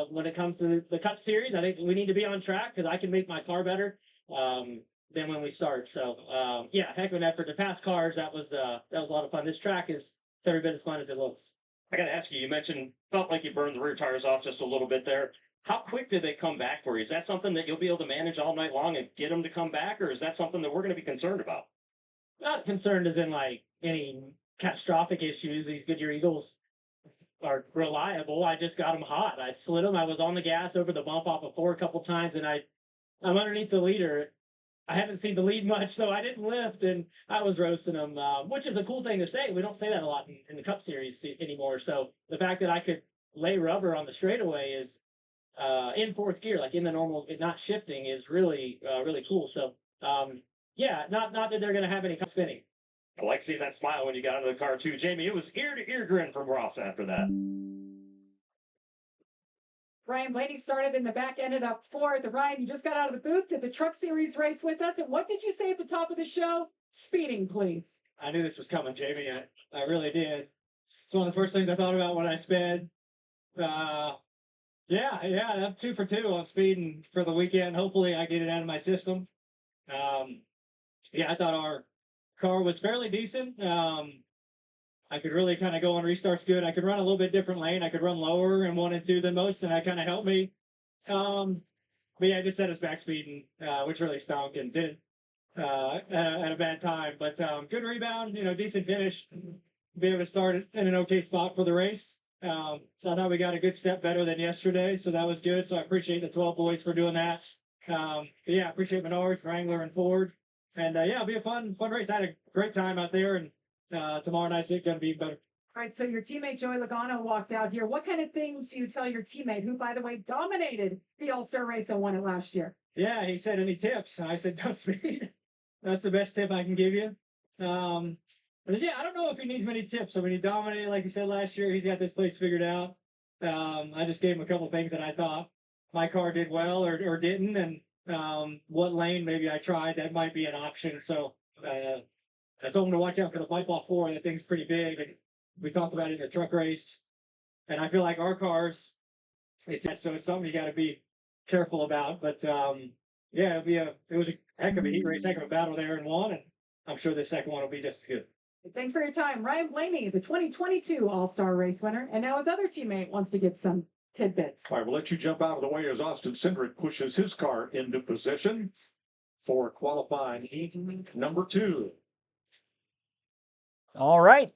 when it comes to the Cup Series. I think we need to be on track because I can make my car better than when we start. So yeah, heck of an effort to pass cars. That was a lot of fun. This track is every bit as fun as it looks. I got to ask you, you mentioned, felt like you burned the rear tires off just a little bit there. How quick did they come back for you? Is that something that you'll be able to manage all night long and get them to come back, or is that something that we're going to be concerned about? Not concerned as in like any catastrophic issues. These Goodyear Eagles are reliable. I just got them hot. I slid them. I was on the gas over the bump off of 4 a couple times, and I I'm underneath the leader. I haven't seen the lead much, so I didn't lift, and I was roasting him, which is a cool thing to say. We don't say that a lot in the Cup Series anymore. So the fact that I could lay rubber on the straightaway is in fourth gear, like in the normal, not shifting, is really really cool. So yeah, not that they're going to have any spinning. I like seeing that smile when you got out of the car too, Jamie. It was ear to ear grin from Ross after that. Ryan Blaney started in the back, ended up fourth. Ryan, you just got out of the booth, did the Truck Series race with us. And what did you say at the top of the show? Speeding, please. I knew this was coming, Jamie. I really did. It's one of the first things I thought about when I sped. Yeah, I'm 2 for 2 on speeding for the weekend. Hopefully, I get it out of my system. Yeah, I thought our car was fairly decent. I could really kind of go on restarts good. I could run a little bit different lane. I could run lower and wanted to than most, and that kind of helped me. But yeah, I just set us back speeding, which really stunk and did at a bad time. But good rebound, decent finish. Be able to start in an okay spot for the race. So I thought we got a good step better than yesterday, so that was good. So I appreciate the 12 boys for doing that. But yeah, I appreciate Menards, Wrangler, and Ford. And yeah, it'll be a fun race. I had a great time out there, and tomorrow night's going to be better. All right, so your teammate Joey Logano walked out here. What kind of things do you tell your teammate, who, by the way, dominated the All-Star race and won it last year? Yeah, he said, any tips? And I said, don't speed. That's the best tip I can give you. Yeah, I don't know if he needs many tips. I mean, he dominated, like he said last year. He's got this place figured out. I just gave him a couple things that I thought my car did well or didn't, and what lane maybe I tried that might be an option. So I told him to watch out for the pipe off 4. That thing's pretty big, and we talked about it in the truck race. And I feel like our cars, it's something you got to be careful about. But yeah, it was a heck of a heat race, heck of a battle there, and won. And I'm sure the second one will be just as good. Thanks for your time. Ryan Blaney, the 2022 All-Star race winner. And now his other teammate wants to get some tidbits. All right, we'll let you jump out of the way as Austin Cindric pushes his car into position for qualifying heat number 2. All right.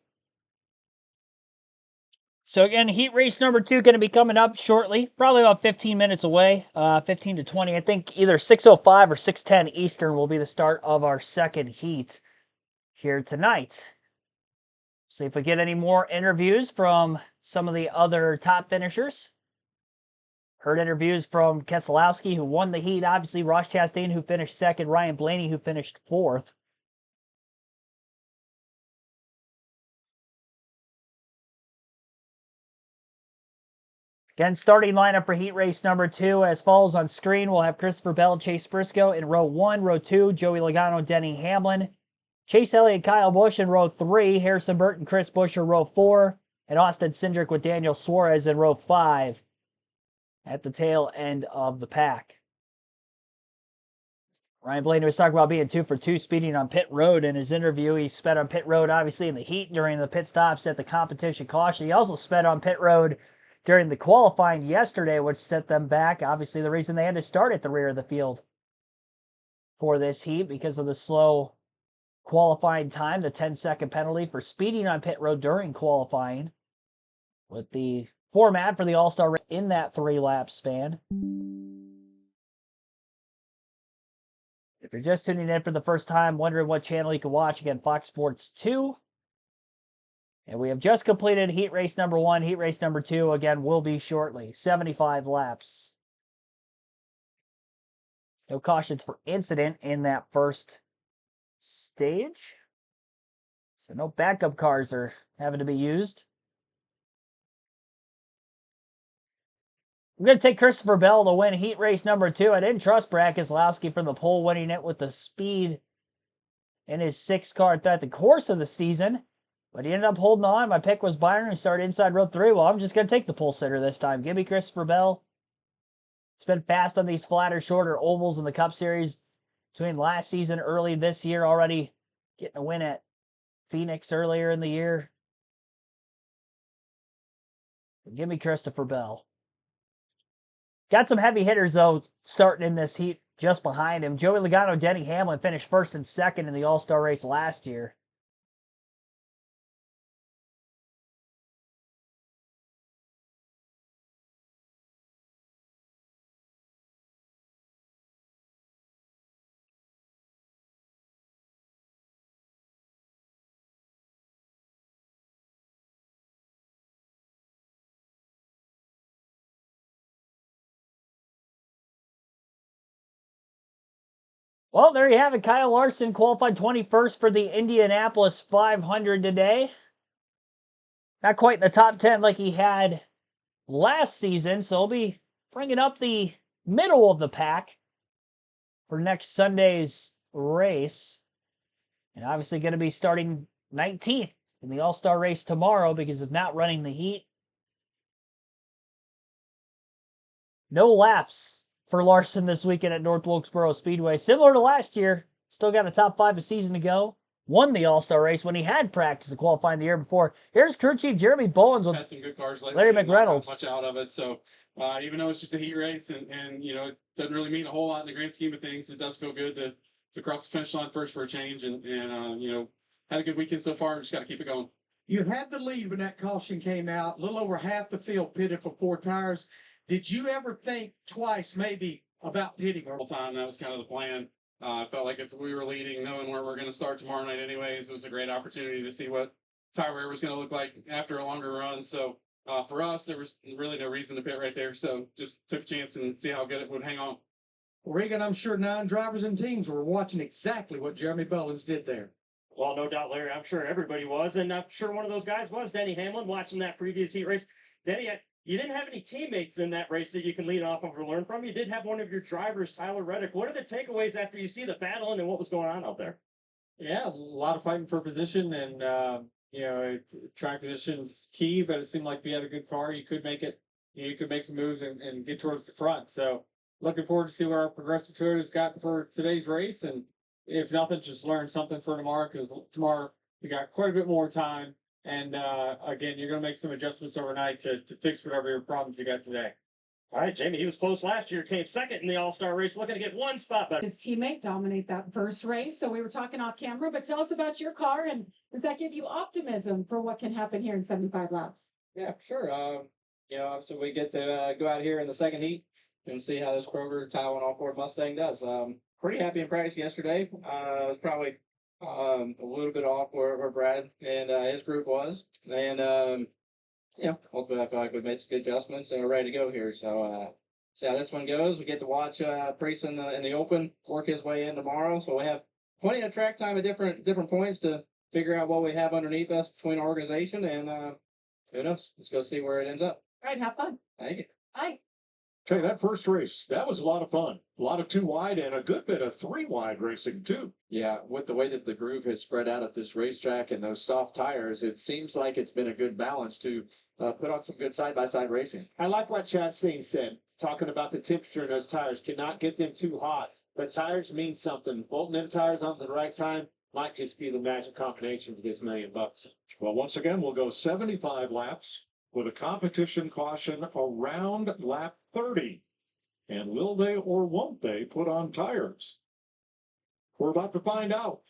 So again, heat race number 2 going to be coming up shortly, probably about 15 minutes away, 15 to 20. I think either 6:05 or 6:10 Eastern will be the start of our second heat here tonight. See if we get any more interviews from some of the other top finishers. Heard interviews from Keselowski, who won the heat. Obviously, Ross Chastain, who finished second. Ryan Blaney, who finished 4th. Again, starting lineup for heat race number 2 as follows on screen. We'll have Christopher Bell, Chase Briscoe in row 1. Row 2, Joey Logano, Denny Hamlin. Chase Elliott, Kyle Busch in row 3. Harrison Burton, Chris Buescher, row 4. And Austin Cindric with Daniel Suarez in row 5 at the tail end of the pack. Ryan Blaney was talking about being 2 for 2 speeding on pit road in his interview. He sped on pit road, obviously, in the heat during the pit stops at the competition caution. He also sped on pit road during the qualifying yesterday, which set them back. Obviously, the reason they had to start at the rear of the field for this heat because of the slow qualifying time, the 10-second penalty for speeding on pit road during qualifying, with the format for the All-Star race in that 3-lap span. If you're just tuning in for the first time, wondering what channel you can watch, again, Fox Sports 2. And we have just completed heat race number 1. Heat race number 2, again, will be shortly. 75 laps. No cautions for incident in that first stage. So no backup cars are having to be used. We're going to take Christopher Bell to win heat race number 2. I didn't trust Brad Keselowski from the pole, winning it with the speed in his 6th car throughout the course of the season. But he ended up holding on. My pick was Byron, who started inside row 3. Well, I'm just going to take the pole sitter this time. Give me Christopher Bell. It's been fast on these flatter, shorter ovals in the Cup Series between last season, early this year, already getting a win at Phoenix earlier in the year. Give me Christopher Bell. Got some heavy hitters, though, starting in this heat just behind him. Joey Logano, Denny Hamlin finished 1st and 2nd in the All-Star race last year. Well, there you have it. Kyle Larson qualified 21st for the Indianapolis 500 today. Not quite in the top 10 like he had last season, so he'll be bringing up the middle of the pack for next Sunday's race. And obviously going to be starting 19th in the All-Star race tomorrow because of not running the heat. No laps for Larson this weekend at North Wilkesboro Speedway. Similar to last year, still got a top 5 a season to go. Won the All-Star race when he had practice of qualifying the year before. Here's crew chief Jeremy Bowens with had some good cars lately. Larry and not got McReynolds. much out of it. So even though it's just a heat race and you know, it doesn't really mean a whole lot in the grand scheme of things, it does feel good to cross the finish line first for a change and you know, had a good weekend so far. Just got to keep it going. You had the lead when that caution came out. A little over half the field pitted for 4 tires. Did you ever think twice maybe about pitting? The whole time that was kind of the plan. I felt like if we were leading, knowing where we're going to start tomorrow night anyways, it was a great opportunity to see what tire wear was going to look like after a longer run. So for us, there was really no reason to pit right there. So just took a chance and see how good it would hang on. Regan, I'm sure 9 drivers and teams were watching exactly what Jeremy Bowens did there. Well, no doubt, Larry. I'm sure everybody was, and I'm sure one of those guys was Denny Hamlin watching that previous heat race. Denny, you didn't have any teammates in that race that you can lean off of or learn from. You did have one of your drivers, Tyler Reddick. What are the takeaways after you see the battling and what was going on out there? Yeah, a lot of fighting for position, and you know, track position's key. But it seemed like if you had a good car, you could make it. You could make some moves and get towards the front. So, looking forward to see where our Progressive Toyota's got for today's race, and if nothing, just learn something for tomorrow because tomorrow we got quite a bit more time. And again, you're going to make some adjustments overnight to fix whatever your problems you got today. All right, Jamie, he was close last year, came second in the All-Star race, looking to get 1 spot back. His teammate dominate that first race. So we were talking off camera, but tell us about your car and does that give you optimism for what can happen here in 75 laps? Yeah, sure. You know, so we get to go out here in the second heat and see how this Kroger Taiwan All-Ford Mustang does. Pretty happy in practice yesterday. It was probably a little bit off where Brad and his group was. And yeah, ultimately I feel like we made some good adjustments and we're ready to go here. So see how this one goes. We get to watch Priest in the open work his way in tomorrow. So we have plenty of track time at different points to figure out what we have underneath us between our organization and who knows? Let's go see where it ends up. All right, have fun. Thank you. Bye. Okay, that first race, that was a lot of fun. A lot of 2 wide and a good bit of 3 wide racing too. Yeah, with the way that the groove has spread out at this racetrack and those soft tires, it seems like it's been a good balance to put on some good side-by-side racing. I like what Chastain said, talking about the temperature in those tires. Cannot get them too hot, but tires mean something. Bolting them tires on the right time might just be the magic combination for this $1 million. Well, once again, we'll go 75 laps with a competition caution around lap 30. And will they or won't they put on tires? We're about to find out.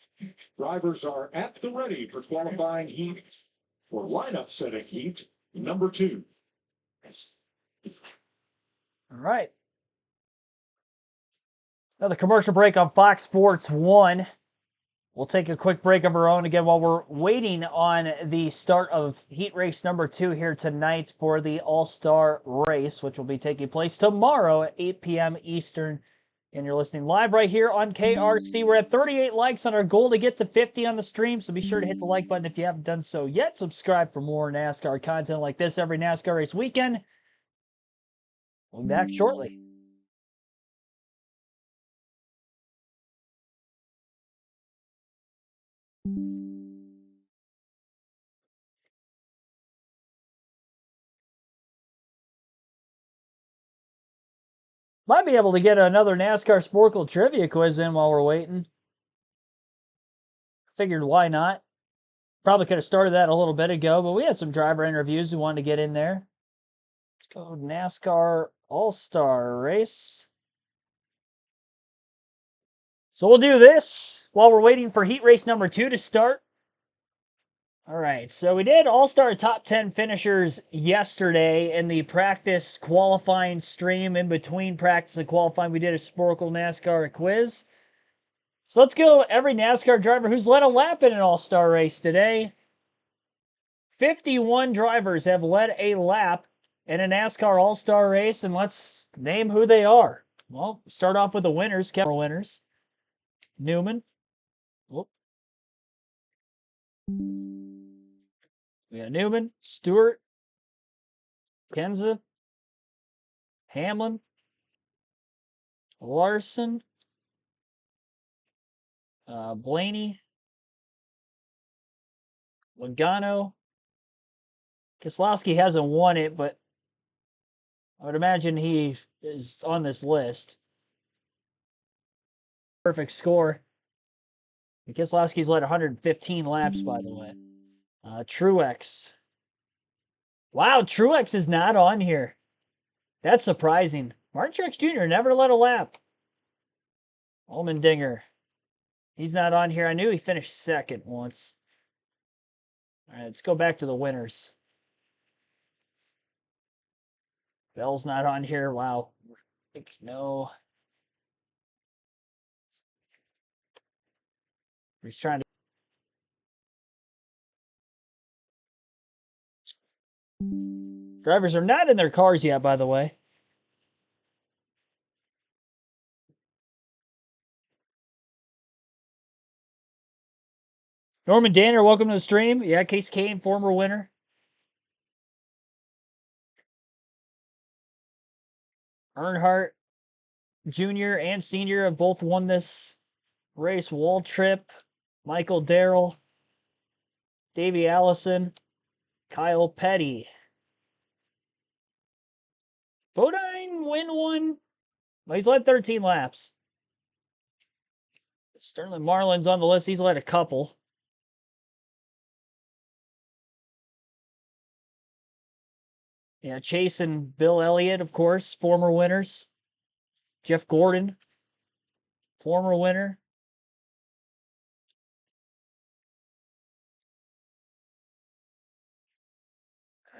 Drivers are at the ready for qualifying heat for lineup setting heat number 2. All right. Another commercial break on Fox Sports 1. We'll take a quick break of our own again while we're waiting on the start of heat race number 2 here tonight for the All-Star race, which will be taking place tomorrow at 8 p.m. Eastern. And you're listening live right here on KRC. We're at 38 likes on our goal to get to 50 on the stream, so be sure to hit the like button if you haven't done so yet. Subscribe for more NASCAR content like this every NASCAR race weekend. We'll be back shortly. Might be able to get another NASCAR Sporkle trivia quiz in while we're waiting. Figured why not. Probably could have started that a little bit ago, but we had some driver interviews we wanted to get in there. Let's go NASCAR All-Star Race. So we'll do this while we're waiting for heat race number 2 to start. All right, so we did All-Star Top 10 finishers yesterday in the practice qualifying stream. In between practice and qualifying, we did a Sporkle NASCAR quiz. So let's go every NASCAR driver who's led a lap in an All-Star race today. 51 drivers have led a lap in a NASCAR All-Star race, and let's name who they are. Well, start off with the winners, winners. Newman. Whoop. We got Newman, Stewart, Kenza, Hamlin, Larson, Blaney, Logano. Keselowski hasn't won it, but I would imagine he is on this list. Perfect score. Keselowski's led 115 laps, by the way. Truex. Wow, Truex is not on here. That's surprising. Martin Truex Jr. never led a lap. Allmendinger. He's not on here. I knew he finished second once. All right, let's go back to the winners. Bell's not on here. Wow. No. He's trying to. Drivers are not in their cars yet, by the way. Norman Danner, welcome to the stream. Yeah, Case Kane, former winner. Earnhardt Jr. and Sr. have both won this race. Waltrip, Michael Darrell, Davey Allison, Kyle Petty. Bodine win one. Well, he's led 13 laps. Sterling Marlin's on the list. He's led a couple. Yeah, Chase and Bill Elliott, of course, former winners. Jeff Gordon, former winner.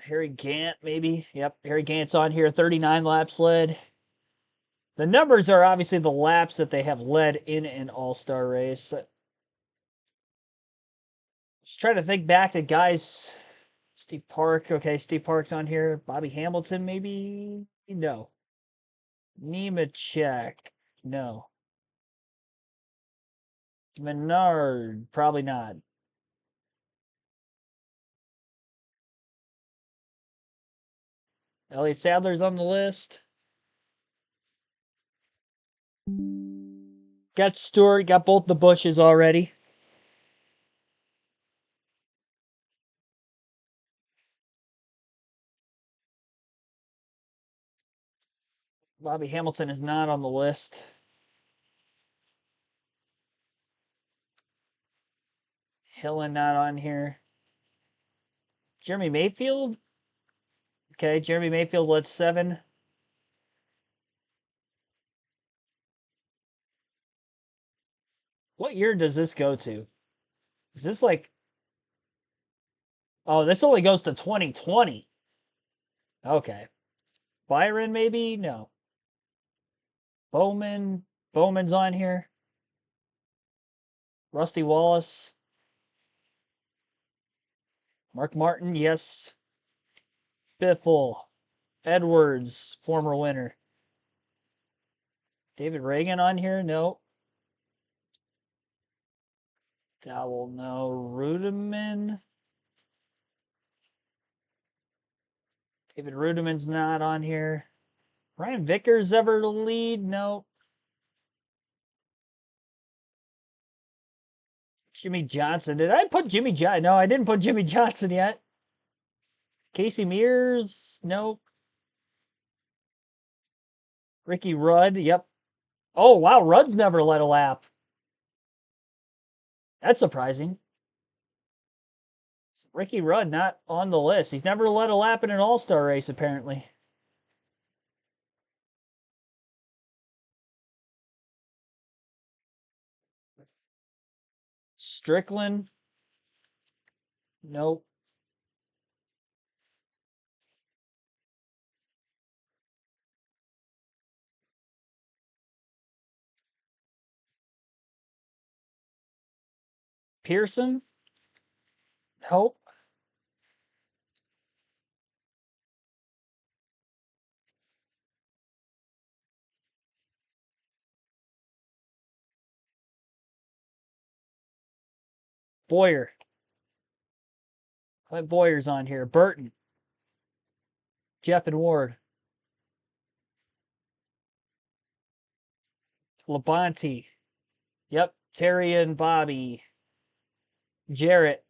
Harry Gant, maybe. Yep, Harry Gant's on here. 39 laps led. The numbers are obviously the laps that they have led in an all-star race. Just trying to think back to guys. Steve Park. Okay, Steve Park's on here. Bobby Hamilton, maybe? No. Nemechek. No. Menard. Probably not. Elliott Sadler's on the list. Got Stewart. Got both the Bushes already. Bobby Hamilton is not on the list. Hillen not on here. Jeremy Mayfield? Okay, Jeremy Mayfield led 7. What year does this go to? Is this like... Oh, this only goes to 2020. Okay. Byron, maybe? No. Bowman. Bowman's on here. Rusty Wallace. Mark Martin, yes. Biffle. Edwards, former winner. David Reagan on here? No. Dowell, no. Rudiman. David Rudiman's not on here. Ryan Vickers ever lead? No. Jimmy Johnson. Did I put Jimmy Johnson? No, I didn't put Jimmy Johnson yet. Casey Mears? Nope. Ricky Rudd? Yep. Oh, wow. Rudd's never led a lap. That's surprising. Ricky Rudd not on the list. He's never led a lap in an all-star race, apparently. Strickland? Nope. Pearson? Nope. Boyer. Clint Boyer's on here. Burton. Jeff and Ward. Labonte. Yep. Terry and Bobby. Jarrett.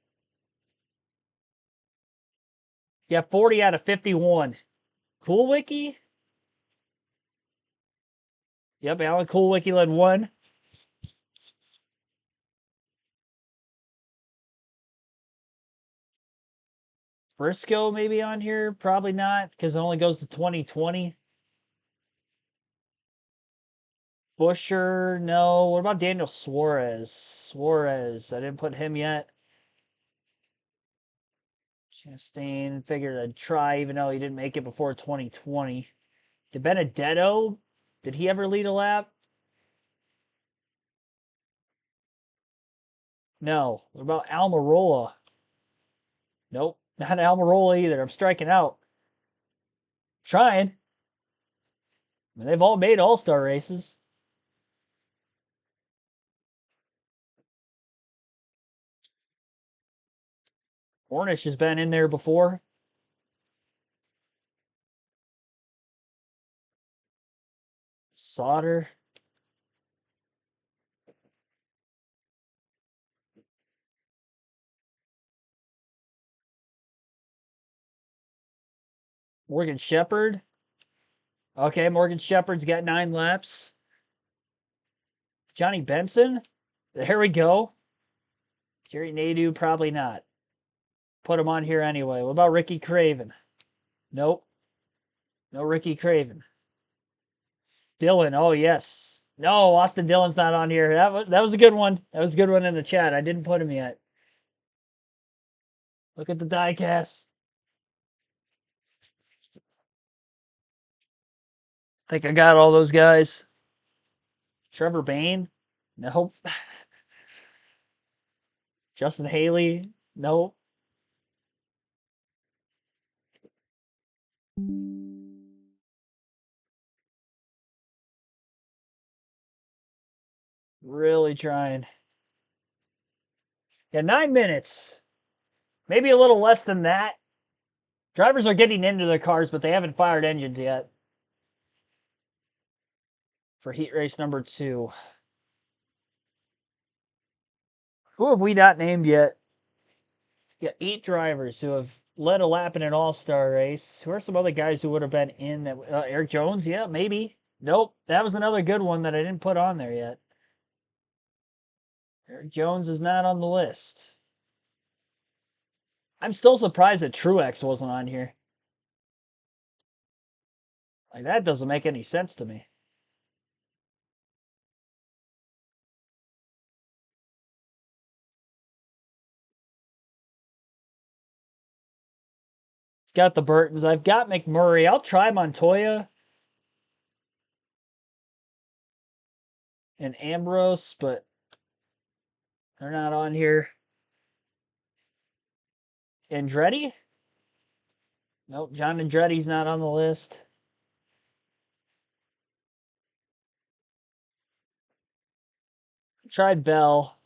Yeah, 40 out of 51. Coolwicki? Yep, Alan Coolwicki led one. Briscoe maybe on here? Probably not, because it only goes to 2020. Busher, no. What about Daniel Suarez? Suarez, I didn't put him yet. Chastain, figured I'd try, even though he didn't make it before 2020. Did Benedetto, did he ever lead a lap? No. What about Almirola? Nope, not Almirola either. I'm striking out. Trying. I mean, they've all made all-star races. Ornish has been in there before. Sauter. Morgan Shepherd. Okay, Morgan Shepherd's got 9 laps. Johnny Benson. There we go. Jerry Nadeau, probably not. Put him on here anyway. What about Ricky Craven? Nope. No Ricky Craven. Dylan, oh yes. No, Austin Dillon's not on here. That was a good one. That was a good one in the chat. I didn't put him yet. Look at the diecast. Think I got all those guys. Trevor Bain? Nope. Justin Haley? Nope. Really trying. Yeah, 9 minutes. Maybe a little less than that. Drivers are getting into their cars, but they haven't fired engines yet. For heat race number 2. Who have we not named yet? Yeah, 8 drivers who have led a lap in an all-star race. Who are some other guys who would have been in that? Eric Jones? Yeah, maybe. Nope. That was another good one that I didn't put on there yet. Eric Jones is not on the list. I'm still surprised that Truex wasn't on here. Like, that doesn't make any sense to me. Got the Burtons. I've got McMurray. I'll try Montoya and Ambrose, but they're not on here. Andretti? Nope, John Andretti's not on the list. Tried Bell.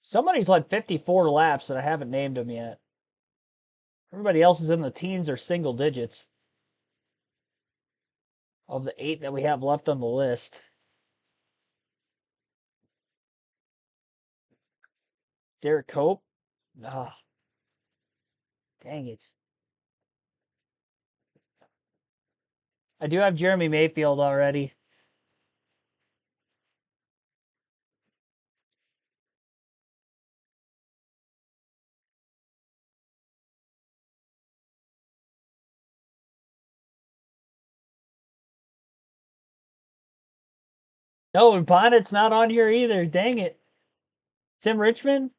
Somebody's led 54 laps that I haven't named him yet. Everybody else is in the teens or single digits of the 8 that we have left on the list. Derek Cope? Ah, dang it. I do have Jeremy Mayfield already. No, and Bonnet's not on here either. Dang it. Tim Richmond?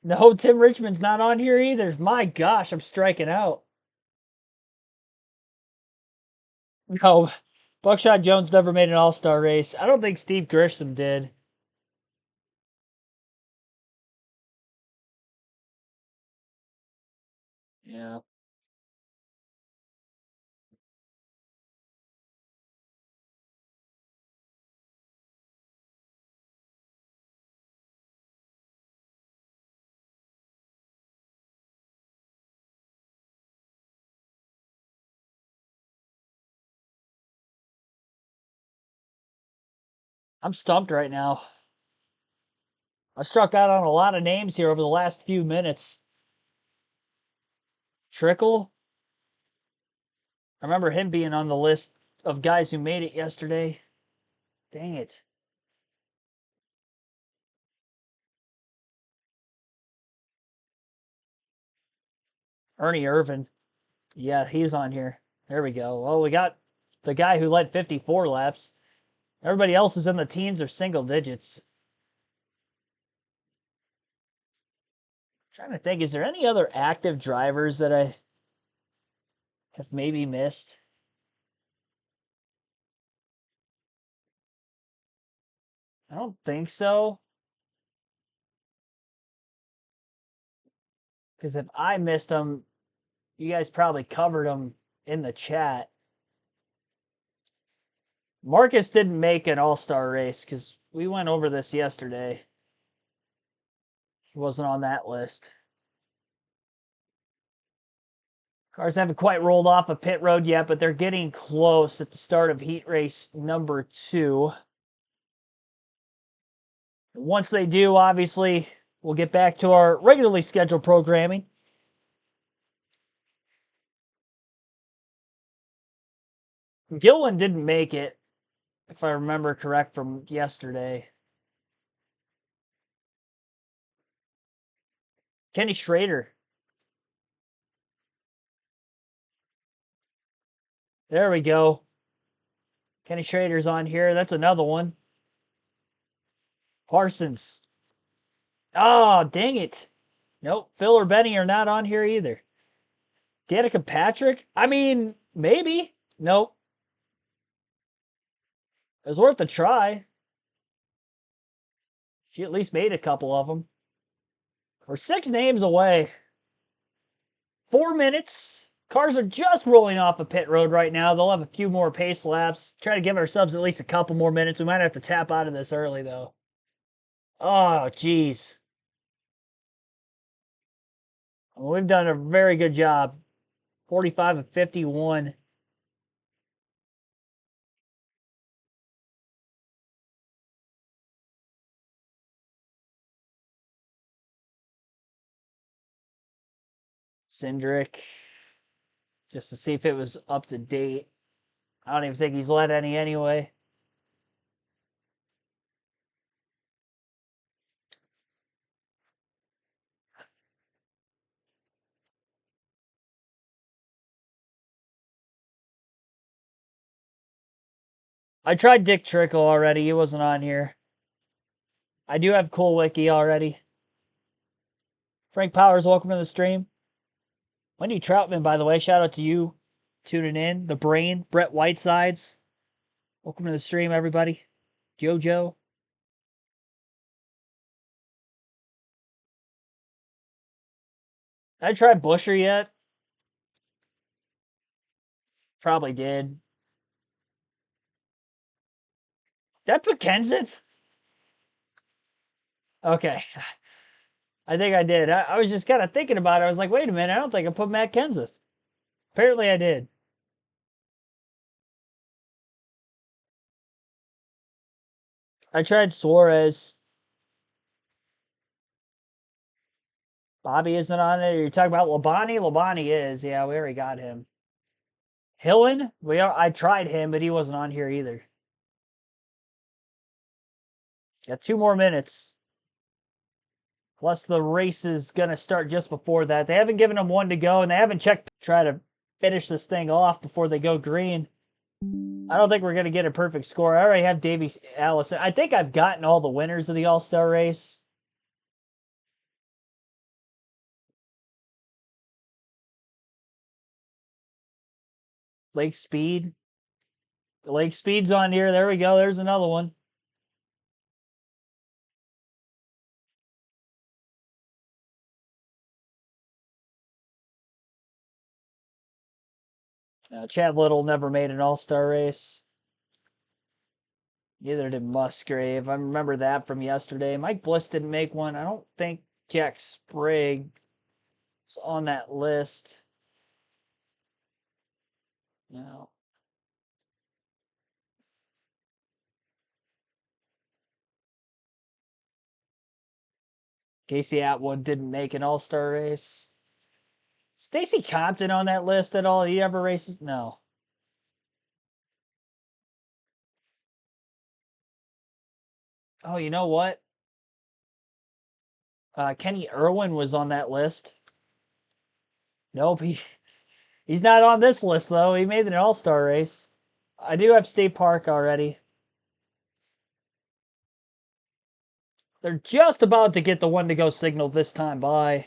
No, Tim Richmond's not on here either. My gosh, I'm striking out. No, Buckshot Jones never made an all-star race. I don't think Steve Grisham did. Yeah. I'm stumped right now. I struck out on a lot of names here over the last few minutes. Trickle. I remember him being on the list of guys who made it yesterday. Dang it. Ernie Irvin. Yeah, he's on here. There we go. Well, we got the guy who led 54 laps. Everybody else is in the teens or single digits. I'm trying to think, is there any other active drivers that I have maybe missed? I don't think so. Because if I missed them, you guys probably covered them in the chat. Marcus didn't make an all-star race because we went over this yesterday. He wasn't on that list. Cars haven't quite rolled off a pit road yet, but they're getting close at the start of heat race number 2. Once they do, obviously, we'll get back to our regularly scheduled programming. Gillen didn't make it, if I remember correct from yesterday. Kenny Schrader. There we go. Kenny Schrader's on here. That's another one. Parsons. Oh, dang it. Nope. Phil or Benny are not on here either. Danica Patrick? I mean, maybe. Nope. It was worth a try. She at least made a couple of them. We're 6 names away. 4 minutes. Cars are just rolling off a pit road right now. They'll have a few more pace laps. Try to give ourselves at least a couple more minutes. We might have to tap out of this early, though. Oh, jeez. Well, we've done a very good job. 45 of 51. Cindric. Just to see if it was up to date. I don't even think he's led any anyway. I tried Dick Trickle already. He wasn't on here. I do have Cool Wiki already. Frank Powers, welcome to the stream. Wendy Troutman, by the way, shout out to you tuning in. The Brain, Brett Whitesides. Welcome to the stream, everybody. JoJo. Did I try Busher yet? Probably did. Did I put Kenseth? Okay. I think I did. I was just kind of thinking about it. I was like, wait a minute. I don't think I put Matt Kenseth. Apparently I did. I tried Suarez. Bobby isn't on it. You're talking about Labonte? Labonte is. Yeah, we already got him. Hillen? I tried him, but he wasn't on here either. Got 2 more minutes. Plus, the race is going to start just before that. They haven't given them 1 to go, and they haven't checked to try to finish this thing off before they go green. I don't think we're going to get a perfect score. I already have Davey Allison. I think I've gotten all the winners of the All-Star race. Lake Speed. Lake Speed's on here. There we go. There's another one. Chad Little never made an all-star race. Neither did Musgrave. I remember that from yesterday. Mike Bliss didn't make one. I don't think Jack Sprague was on that list. No. Casey Atwood didn't make an all-star race. Stacy Compton on that list at all? He ever races? No. Oh, you know what? Kenny Irwin was on that list. Nope, he's not on this list, though. He made an all-star race. I do have State Park already. They're just about to get the one to go signal this time by.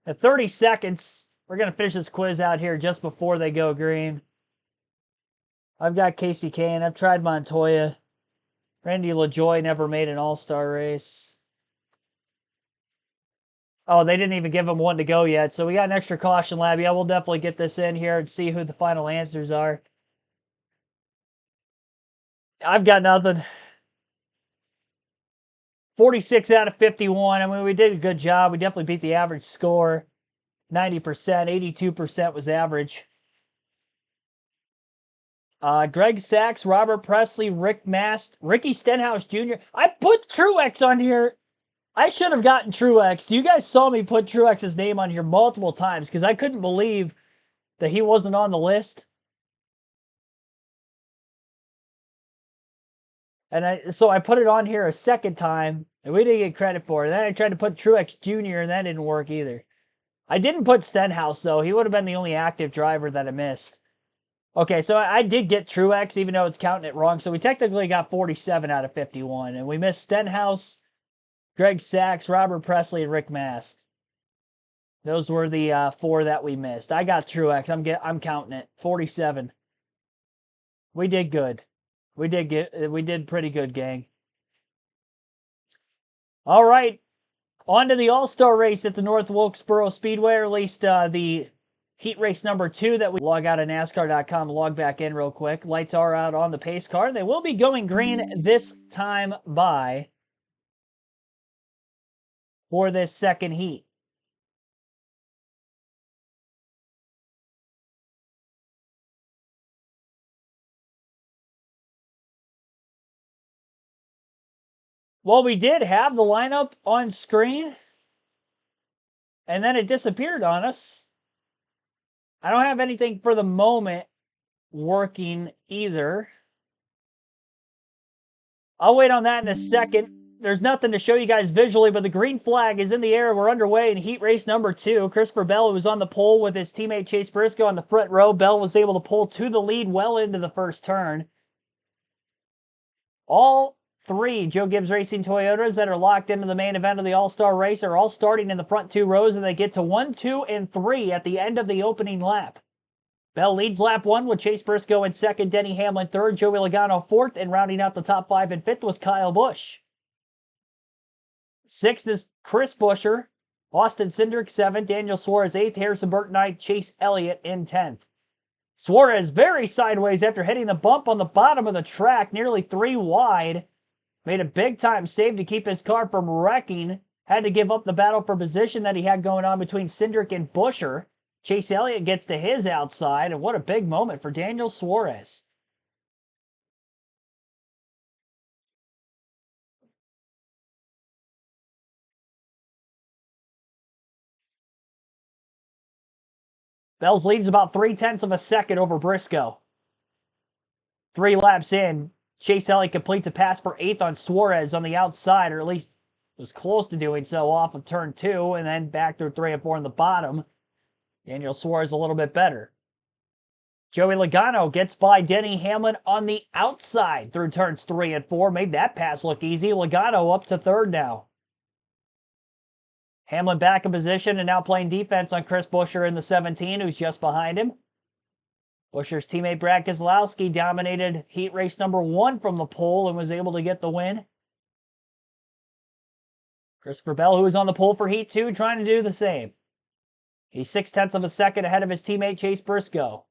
At 30 seconds, we're going to finish this quiz out here just before they go green. I've got Casey Kane. I've tried Montoya. Randy LaJoy never made an all-star race. Oh, they didn't even give him one to go yet. So we got an extra caution lab. Yeah, we'll definitely get this in here and see who the final answers are. I've got nothing. 46 out of 51. I mean, we did a good job. We definitely beat the average score. 90%, 82% was average. Greg Sachs, Robert Presley, Rick Mast, Ricky Stenhouse Jr. I put Truex on here. I should have gotten Truex. You guys saw me put Truex's name on here multiple times because I couldn't believe that he wasn't on the list. And so I put it on here a second time, and we didn't get credit for it. Then I tried to put Truex Jr., and that didn't work either. I didn't put Stenhouse, though. He would have been the only active driver that I missed. Okay, so I did get Truex, even though it's counting it wrong. So we technically got 47 out of 51. And we missed Stenhouse, Greg Sachs, Robert Presley, and Rick Mast. Those were the 4 that we missed. I got Truex. I'm counting it. 47. We did good. We did pretty good, gang. All right. On to the All-Star race at the North Wilkesboro Speedway, or at least the heat race number 2 that we log out of NASCAR.com, log back in real quick. Lights are out on the pace car. They will be going green this time by for this second heat. Well, we did have the lineup on screen, and then it disappeared on us. I don't have anything for the moment working either. I'll wait on that in a second. There's nothing to show you guys visually, but the green flag is in the air. We're underway in heat race number 2. Christopher Bell was on the pole with his teammate Chase Briscoe on the front row. Bell was able to pull to the lead well into the first turn. All 3 Joe Gibbs Racing Toyotas that are locked into the main event of the All-Star race are all starting in the front 2 rows, and they get to 1, 2, and 3 at the end of the opening lap. Bell leads lap 1 with Chase Briscoe in second, Denny Hamlin third, Joey Logano fourth, and rounding out the top 5 and 5th was Kyle Busch. 6th is Chris Buescher, Austin Cindric 7th, Daniel Suarez 8th, Harrison Burton 9th, Chase Elliott in 10th. Suarez very sideways after hitting the bump on the bottom of the track, nearly 3 wide. Made a big-time save to keep his car from wrecking. Had to give up the battle for position that he had going on between Cindric and Buescher. Chase Elliott gets to his outside, and what a big moment for Daniel Suarez. Bell's lead is about 0.3 of a second over Briscoe. 3 laps in, Chase Elliott completes a pass for 8th on Suarez on the outside, or at least was close to doing so off of turn 2, and then back through 3 and 4 in the bottom. Daniel Suarez a little bit better. Joey Logano gets by Denny Hamlin on the outside through turns 3 and 4. Made that pass look easy. Logano up to 3rd now. Hamlin back in position and now playing defense on Chris Buescher in the 17, who's just behind him. Buescher's teammate Brad Keselowski dominated heat race number 1 from the pole and was able to get the win. Christopher Bell, who was on the pole for heat 2, trying to do the same. He's 0.6 of a second ahead of his teammate Chase Briscoe.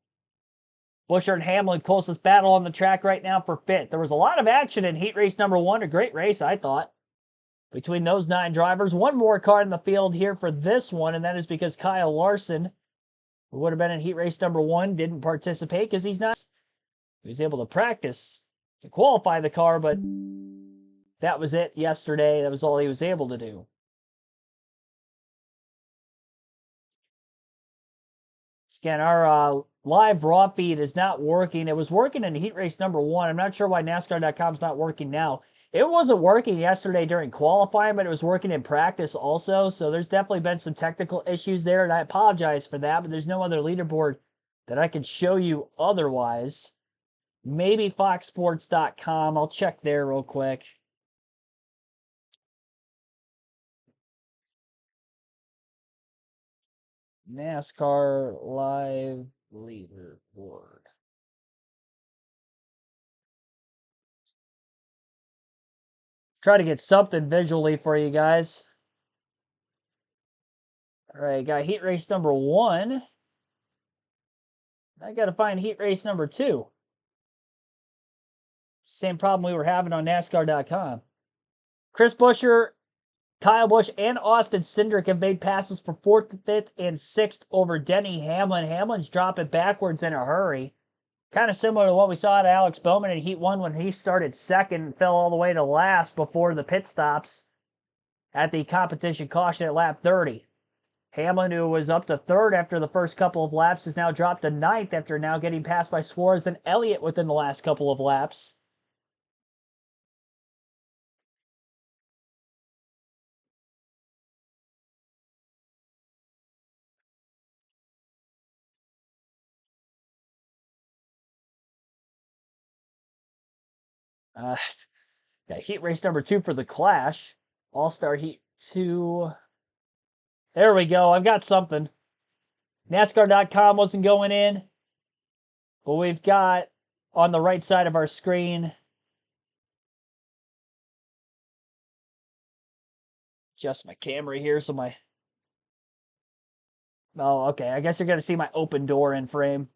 Buescher and Hamlin closest battle on the track right now for 5th. There was a lot of action in heat race number 1. A great race, I thought, between those 9 drivers. One more car in the field here for this one, and that is because Kyle Larson, who would have been in heat race number 1, didn't participate because he's not. He was able to practice to qualify the car, but that was it yesterday. That was all he was able to do. Again, our live raw feed is not working. It was working in heat race number 1. I'm not sure why NASCAR.com is not working now. It wasn't working yesterday during qualifying, but it was working in practice also. So there's definitely been some technical issues there, and I apologize for that, but there's no other leaderboard that I can show you otherwise. Maybe foxsports.com. I'll check there real quick. NASCAR live leaderboard. Try to get something visually for you guys. All right, got heat race number 1. I got to find heat race number 2. Same problem we were having on NASCAR.com. Chris Buescher, Kyle Busch, and Austin Cindric have made passes for 4th, 5th, and 6th over Denny Hamlin. Hamlin's dropping backwards in a hurry. Kind of similar to what we saw at Alex Bowman in Heat 1 when he started 2nd and fell all the way to last before the pit stops at the competition caution at lap 30. Hamlin, who was up to 3rd after the first couple of laps, has now dropped to 9th after now getting passed by Suarez and Elliott within the last couple of laps. Got heat race number 2 for the Clash. All-Star Heat 2. There we go. I've got something. NASCAR.com wasn't going in. But we've got on the right side of our screen. Adjust my camera here so my... Oh, okay. I guess you're going to see my open door in frame.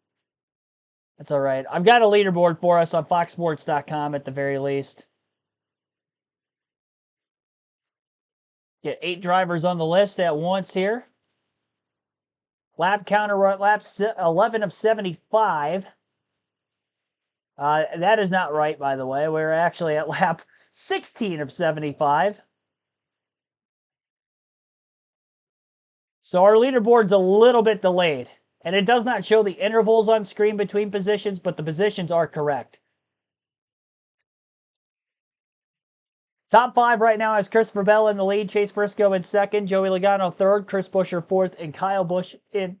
That's all right. I've got a leaderboard for us on foxsports.com at the very least. Get 8 drivers on the list at once here. Lap counter, we're at lap 11 of 75. That is not right, by the way. We're actually at lap 16 of 75. So our leaderboard's a little bit delayed. And it does not show the intervals on screen between positions, but the positions are correct. Top 5 right now is Christopher Bell in the lead, Chase Briscoe in 2nd, Joey Logano 3rd, Chris Buescher 4th, and Kyle Busch in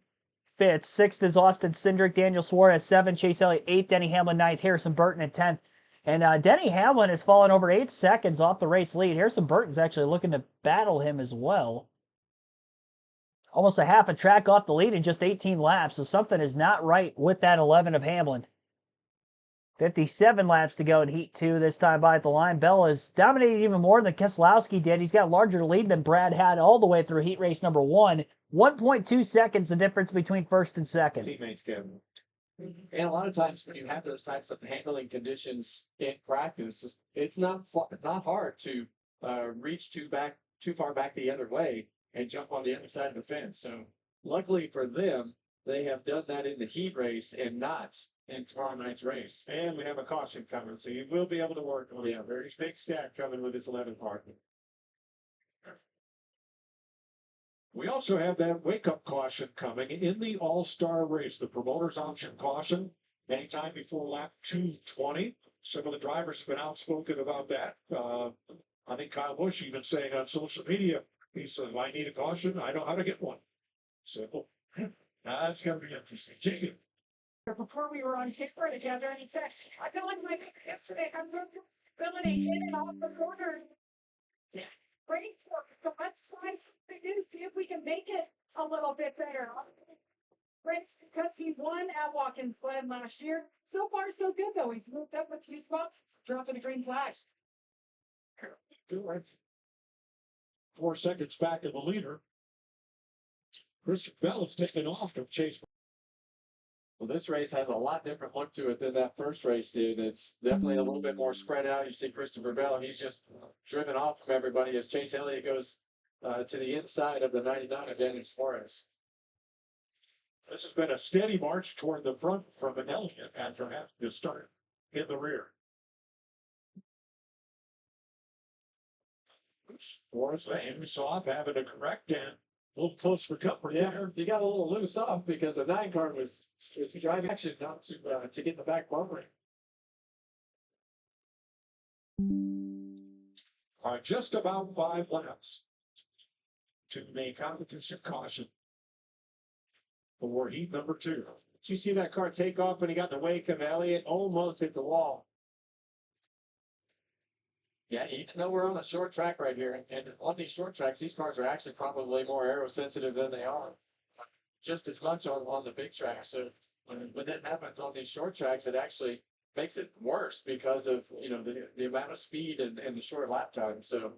5th. 6th is Austin Cindric, Daniel Suarez 7th, Chase Elliott 8th, Denny Hamlin 9th, Harrison Burton at 10th. And Denny Hamlin has fallen over 8 seconds off the race lead. Harrison Burton's actually looking to battle him as well. Almost a half a track off the lead in just 18 laps, so something is not right with that 11 of Hamlin. 57 laps to go in Heat 2 this time by the line. Bell is dominated even more than Keselowski did. He's got a larger lead than Brad had all the way through Heat race number 1. 1.2 seconds the difference between 1st and 2nd. Teammates, Kevin. And a lot of times when you have those types of handling conditions in practice, it's not hard to reach too far back the other way and jump on the other side of the fence. So luckily for them, they have done that in the heat race and not in tomorrow night's race. And we have a caution coming, so you will be able to work on a very big stack coming with this 11 partner. We also have that wake-up caution coming in the All-Star race, the promoter's option caution, anytime before lap 220. Some of the drivers have been outspoken about that. I think Kyle Busch even saying on social media, he said, I need a caution. I know how to get one. So that's going to be interesting. Jacob. Before we were on camera together, and he said, I feel like my yesterday, I'm ability hitting off the corner. Great work. So let's try something new, see if we can make it a little bit better. Prince, because he won at Watkins Glen last year. So far, so good, though. He's moved up a few spots, dropping a green flash. 4 seconds back of the leader. Christopher Bell is taking off from Chase. Well, this race has a lot different look to it than that first race did. It's definitely a little bit more spread out. You see Christopher Bell, he's just driven off from everybody as Chase Elliott goes to the inside of the 99 of Daniel Suarez. This has been a steady march toward the front from an Elliott after having to start in the rear. Suarez aims off, having to correct and A little close for comfort Yeah, there. you got a little loose off because the 9 car was driving action not to get in the back bumper. Just about 5 laps to the competition caution for heat number 2. Did you see that car take off when he got in the wake of Elliott? Almost hit the wall. Yeah, even though we're on a short track right here, and on these short tracks, these cars are actually probably more aero sensitive than they are just as much on the big tracks. So when that happens on these short tracks, it actually makes it worse because of the amount of speed and the short lap time. So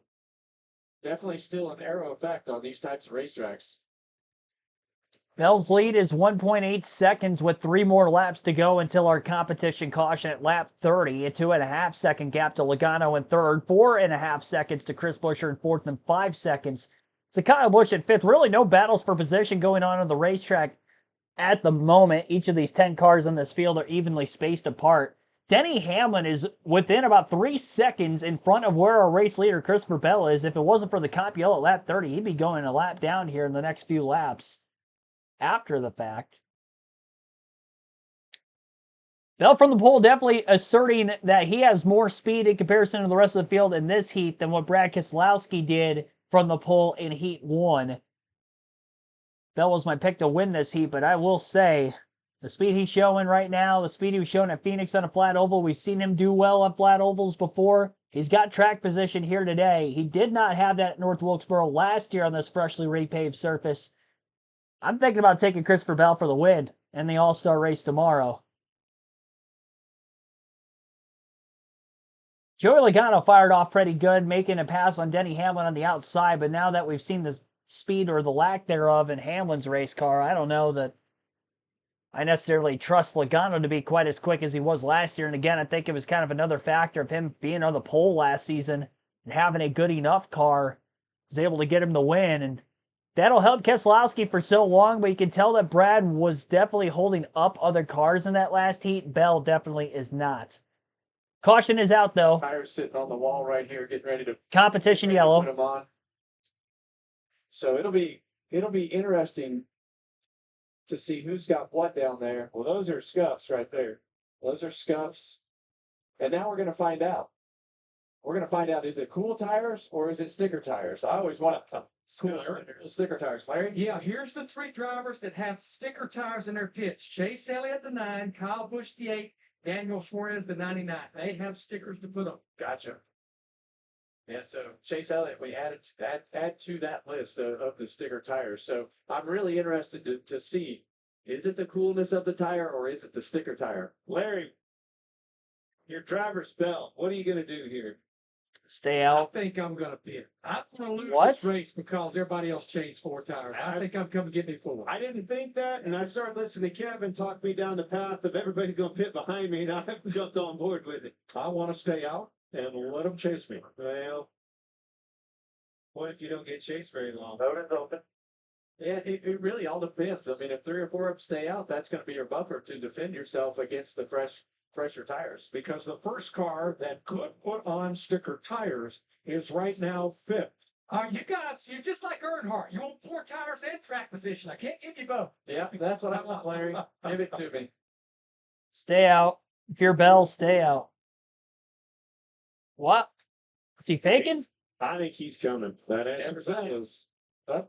definitely still an aero effect on these types of racetracks. Bell's lead is 1.8 seconds with 3 more laps to go until our competition caution at lap 30. A 2.5 second gap to Logano in third, 4.5 seconds to Chris Buescher in fourth, and 5 seconds to Kyle Busch in fifth. Really no battles for position going on the racetrack at the moment. Each of these 10 cars in this field are evenly spaced apart. Denny Hamlin is within about 3 seconds in front of where our race leader Christopher Bell is. If it wasn't for the comp yellow at lap 30, he'd be going a lap down here in the next few laps after the fact. Bell from the pole definitely asserting that he has more speed in comparison to the rest of the field in this heat than what Brad Keselowski did from the pole in heat 1. Bell was my pick to win this heat, but I will say the speed he's showing right now, the speed he was showing at Phoenix on a flat oval, we've seen him do well on flat ovals before. He's got track position here today. He did not have that at North Wilkesboro last year on this freshly repaved surface. I'm thinking about taking Christopher Bell for the win in the All-Star race tomorrow. Joey Logano fired off pretty good, making a pass on Denny Hamlin on the outside, but now that we've seen the speed or the lack thereof in Hamlin's race car, I don't know that I necessarily trust Logano to be quite as quick as he was last year. And again, I think it was kind of another factor of him being on the pole last season and having a good enough car was able to get him the win. And that'll help Keselowski for so long, but you can tell that Brad was definitely holding up other cars in that last heat. Bell definitely is not. Caution is out, though. Tires sitting on the wall right here, getting ready to Competition put yellow. them on. So it'll be interesting to see who's got what down there. Well, those are scuffs right there. Those are scuffs. And now we're going to find out. We're going to find out, is it cool tires or is it sticker tires? I always want cool sticker tires. Larry? Yeah, here's the 3 drivers that have sticker tires in their pits. Chase Elliott, the 9, Kyle Busch, the 8, Daniel Suarez, the 99. They have stickers to put on. Gotcha. Yeah, so Chase Elliott, we add to that list of the sticker tires. So I'm really interested to see, is it the coolness of the tire or is it the sticker tire? Larry, your driver's belt. What are you going to do here? Stay out. I think I'm going to pit. I'm going to lose What? this race because everybody else changed 4 tires. I think I'm coming to get me 4. I didn't think that, and I started listening to Kevin talk me down the path of everybody's going to pit behind me, and I jumped on board with it. I want to stay out and let them chase me. Well, what if you don't get chased very long? Vote is open. Yeah, it really all depends. I mean, if 3 or 4 of them stay out, that's going to be your buffer to defend yourself against the fresher tires. Because the first car that could put on sticker tires is right now 5th. You guys, you're just like Earnhardt. You want 4 tires and track position. I can't give you both. Yeah, that's what I want, Larry. Give it to me. Stay out. If you're Bell, stay out. What? Is he faking? I think he's coming. That Never answers that. knows.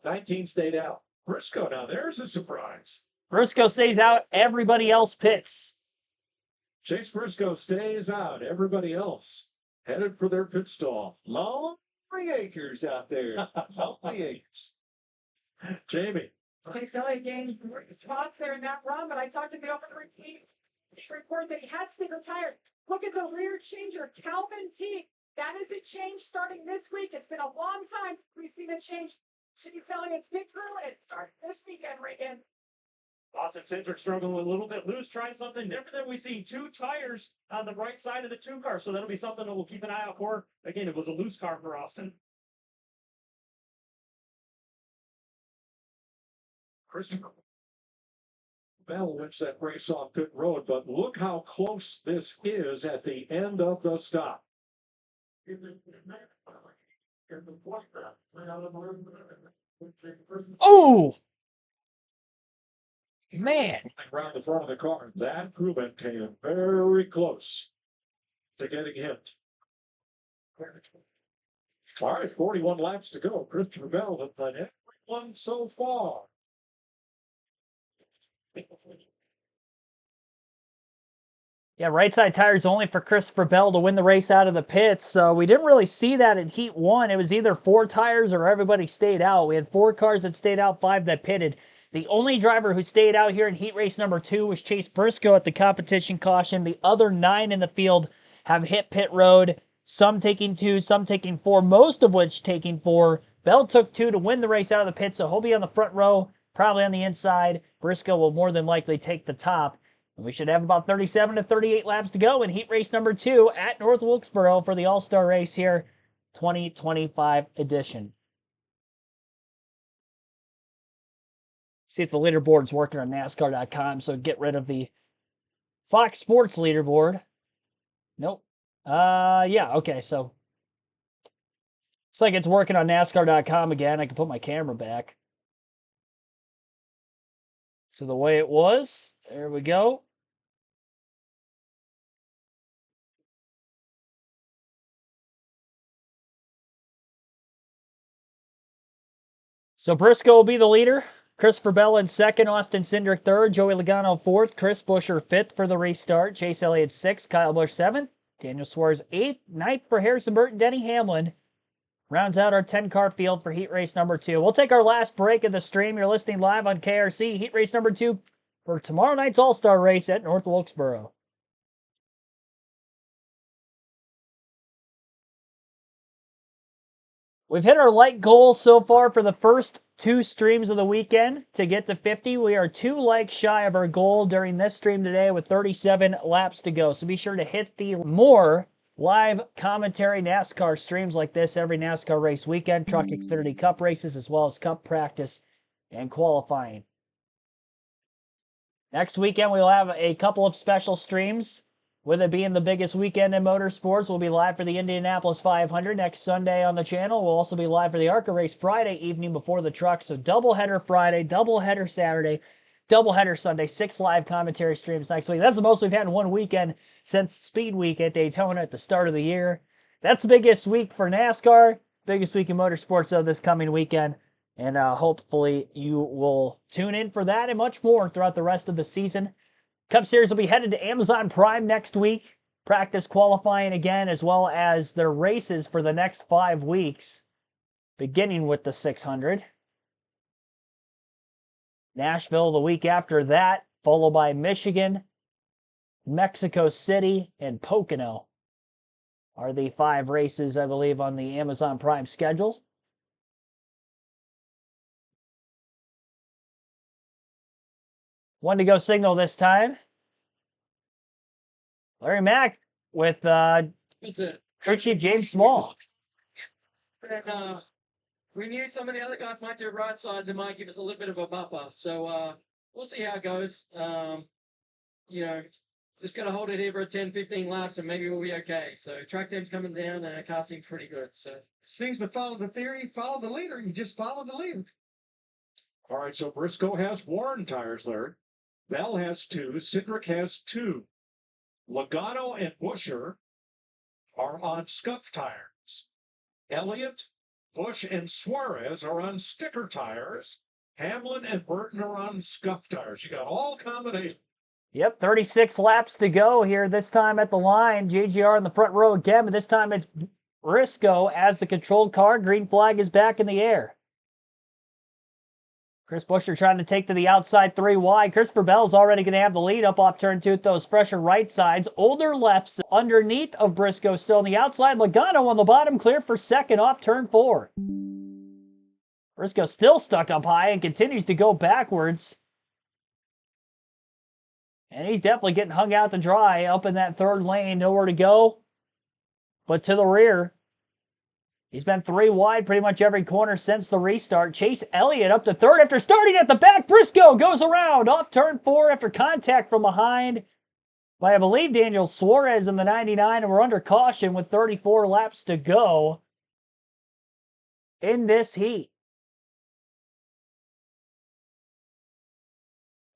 19 stayed out. Briscoe, now there's a surprise. Briscoe stays out. Everybody else pits. Chase Briscoe stays out. Everybody else headed for their pit stall. Long 3 acres out there. Long 3 acres. Jamie. Okay, so I gained spots there in that run, but I talked to the open report that he had sticker tires. Look at the rear changer, Calvin T. That is a change starting this week. It's been a long time we've seen a change. Should be filling its big through and it started this weekend, Reagan. Austin Cindric struggling a little bit loose, trying something different. We see 2 tires on the right side of the 2 car, so that'll be something that we'll keep an eye out for. Again, it was a loose car for Austin. Christopher Bell wins that race on pit road, but look how close this is at the end of the stop. Oh! Man. Around the front of the car. That crewman came very close to getting hit. All right, 41 laps to go. Christopher Bell has led everyone so far. Yeah, right side tires only for Christopher Bell to win the race out of the pits. So we didn't really see that in Heat 1. It was either 4 tires or everybody stayed out. We had 4 cars that stayed out, 5 that pitted. The only driver who stayed out here in Heat Race number 2 was Chase Briscoe at the competition caution. The other 9 in the field have hit pit road, some taking 2, some taking 4, most of which taking 4. Bell took 2 to win the race out of the pit, so he'll be on the front row, probably on the inside. Briscoe will more than likely take the top. And we should have about 37 to 38 laps to go in Heat Race number 2 at North Wilkesboro for the All-Star Race here, 2025 edition. See if the leaderboard's working on NASCAR.com, so get rid of the Fox Sports leaderboard. Nope. Yeah, okay, so looks like it's working on NASCAR.com again. I can put my camera back. So the way it was, there we go. So Briscoe will be the leader. Christopher Bell in second, Austin Cindric third, Joey Logano fourth, Chris Buescher fifth for the restart, Chase Elliott sixth, Kyle Busch seventh, Daniel Suarez eighth, ninth for Harrison Burton, Denny Hamlin. Rounds out our 10-car field for Heat Race number 2. We'll take our last break of the stream. You're listening live on KRC, Heat Race number 2 for tomorrow night's All-Star Race at North Wilkesboro. We've hit our like goal so far for the first 2 streams of the weekend to get to 50. We are 2 likes shy of our goal during this stream today with 37 laps to go. So be sure to hit the more live commentary NASCAR streams like this every NASCAR race weekend, Truck Xfinity Cup races, as well as Cup practice and qualifying. Next weekend, we'll have a couple of special streams. With it being the biggest weekend in motorsports, we'll be live for the Indianapolis 500 next Sunday on the channel. We'll also be live for the ARCA race Friday evening before the truck. So doubleheader Friday, doubleheader Saturday, doubleheader Sunday, 6 live commentary streams next week. That's the most we've had in one weekend since Speed Week at Daytona at the start of the year. That's the biggest week for NASCAR, biggest week in motorsports of this coming weekend. And hopefully you will tune in for that and much more throughout the rest of the season. Cup Series will be headed to Amazon Prime next week. Practice qualifying again, as well as their races for the next 5 weeks, beginning with the 600. Nashville the week after that, followed by Michigan, Mexico City, and Pocono are the 5 races, I believe, on the Amazon Prime schedule. One to go signal this time. Larry Mack with crew chief James Small. And we knew some of the other guys might do right sides and might give us a little bit of a buffer. So we'll see how it goes. Just got to hold it here for 10, 15 laps and maybe we'll be okay. So track team's coming down and our car seems pretty good. So seems to follow the theory, follow the leader. You just follow the leader. All right, so Briscoe has Warren tires there. Bell has 2. Cindric has 2. Logano and Buescher are on scuff tires. Elliott, Busch, and Suarez are on sticker tires. Hamlin and Burton are on scuff tires. You got all combinations. Yep, 36 laps to go here. This time at the line, JGR in the front row again, but this time it's Briscoe as the control car. Green flag is back in the air. Chris Buescher trying to take to the outside 3 wide. Christopher Bell's already going to have the lead up off turn 2 with those fresher right sides. Older lefts underneath of Briscoe still on the outside. Logano on the bottom, clear for second off turn 4. Briscoe still stuck up high and continues to go backwards. And he's definitely getting hung out to dry up in that third lane. Nowhere to go but to the rear. He's been 3 wide pretty much every corner since the restart. Chase Elliott up to third after starting at the back. Briscoe goes around off turn 4 after contact from behind by, I believe, Daniel Suarez in the 99, and we're under caution with 34 laps to go in this heat.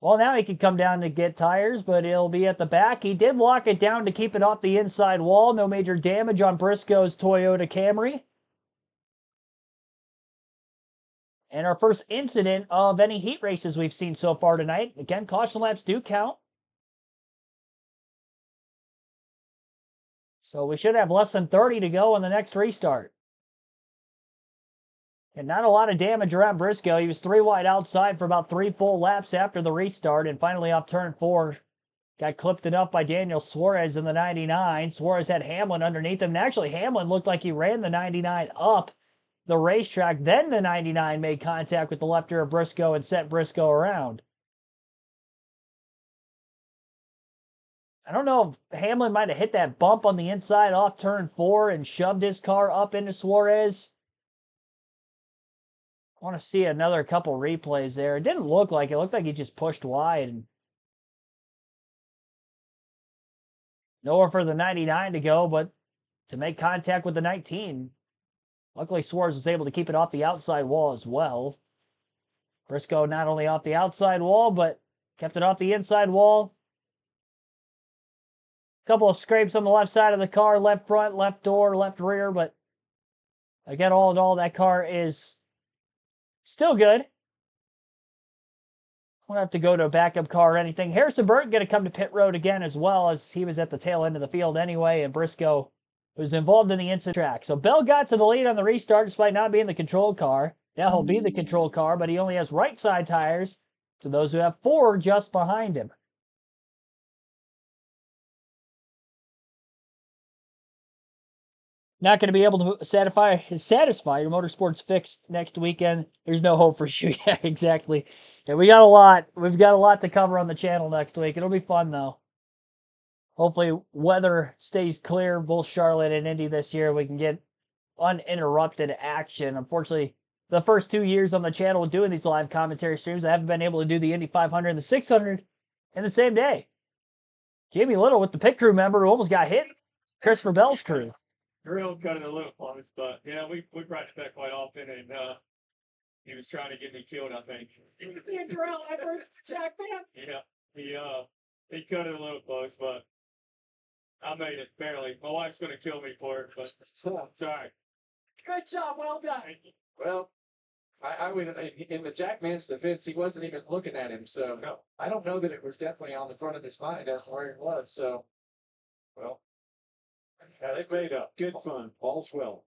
Well, now he can come down to get tires, but he'll be at the back. He did lock it down to keep it off the inside wall. No major damage on Briscoe's Toyota Camry. And our first incident of any heat races we've seen so far tonight. Again, caution laps do count. So we should have less than 30 to go on the next restart. And not a lot of damage around Briscoe. He was 3 wide outside for about 3 full laps after the restart. And finally off turn 4, got clipped enough by Daniel Suarez in the 99. Suarez had Hamlin underneath him. And actually, Hamlin looked like he ran the 99 up the racetrack. Then the 99 made contact with the left rear of Briscoe and sent Briscoe around. I don't know if Hamlin might have hit that bump on the inside off turn 4 and shoved his car up into Suarez. I want to see another couple replays there. It didn't look like it. It looked like he just pushed wide. And nowhere for the 99 to go, but to make contact with the 19. Luckily, Suarez was able to keep it off the outside wall as well. Briscoe not only off the outside wall, but kept it off the inside wall. Couple of scrapes on the left side of the car, left front, left door, left rear, but again, all in all, that car is still good. Won't have to go to a backup car or anything. Harrison Burton going to come to pit road again as well, as he was at the tail end of the field anyway, and Briscoe was involved in the incident track. So Bell got to the lead on the restart despite not being the control car. Now he'll be the control car, but he only has right side tires to those who have 4 just behind him. Not going to be able to satisfy your motorsports fix next weekend. There's no hope for you. Yeah, exactly. Yeah, we've got a lot to cover on the channel next week. It'll be fun though. Hopefully weather stays clear, both Charlotte and Indy this year. We can get uninterrupted action. Unfortunately, the first 2 years on the channel doing these live commentary streams, I haven't been able to do the Indy 500 and the 600 in the same day. Jamie Little with the pit crew member who almost got hit. Christopher Bell's crew. Real cut in the loop on us, but yeah, we brought it back quite often, and he was trying to get me killed, I think. Jack, man. Yeah, he cut it a little close, but I made it barely. My wife's gonna kill me for it, but it's all right. Good job. Well done. Well, I would, in the Jackman's defense, he wasn't even looking at him, so No. I don't know that it was definitely on the front of his mind as to where he was. So, Well, yeah, they made up. Good fun. All's well.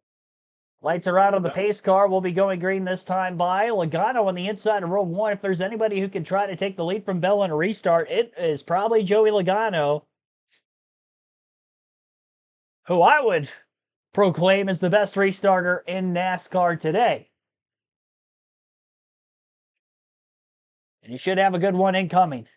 Lights are out on the pace car. We'll be going green this time by Logano on the inside of row 1. If there's anybody who can try to take the lead from Bell in a restart, it is probably Joey Logano, who I would proclaim is the best restarter in NASCAR today. And he should have a good one incoming.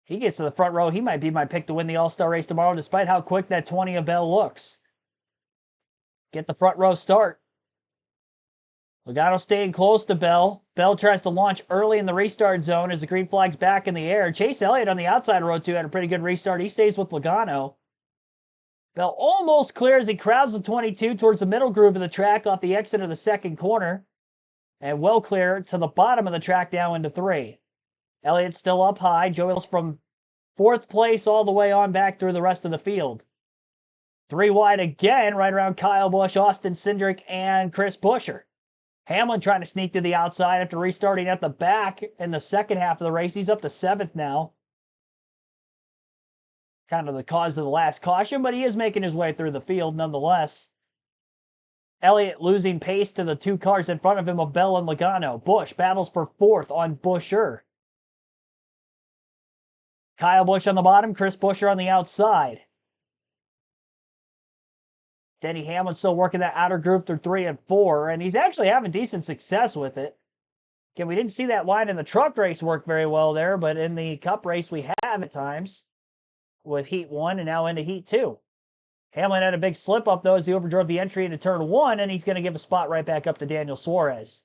He gets to the front row. He might be my pick to win the All-Star race tomorrow, despite how quick that 20 of Bell looks. Get the front row start. Logano staying close to Bell. Bell tries to launch early in the restart zone as the green flag's back in the air. Chase Elliott on the outside of row 2 had a pretty good restart. He stays with Logano. Bell almost clears. He crowds the 22 towards the middle groove of the track off the exit of the second corner. And well clear to the bottom of the track down into 3. Elliott's still up high. Joey's from 4th place all the way on back through the rest of the field. 3 wide again, right around Kyle Busch, Austin Cindric, and Chris Buescher. Hamlin trying to sneak to the outside after restarting at the back in the second half of the race. He's up to 7th now. Kind of the cause of the last caution, but he is making his way through the field nonetheless. Elliott losing pace to the 2 cars in front of him of Bell and Logano. Busch battles for 4th on Buescher. Kyle Busch on the bottom, Chris Buescher on the outside. Denny Hamlin still working that outer group through 3 and 4, and he's actually having decent success with it. Again, we didn't see that line in the truck race work very well there, but in the Cup race we have at times with Heat 1 and now into Heat 2. Hamlin had a big slip up though as he overdrove the entry into turn 1, and he's going to give a spot right back up to Daniel Suarez.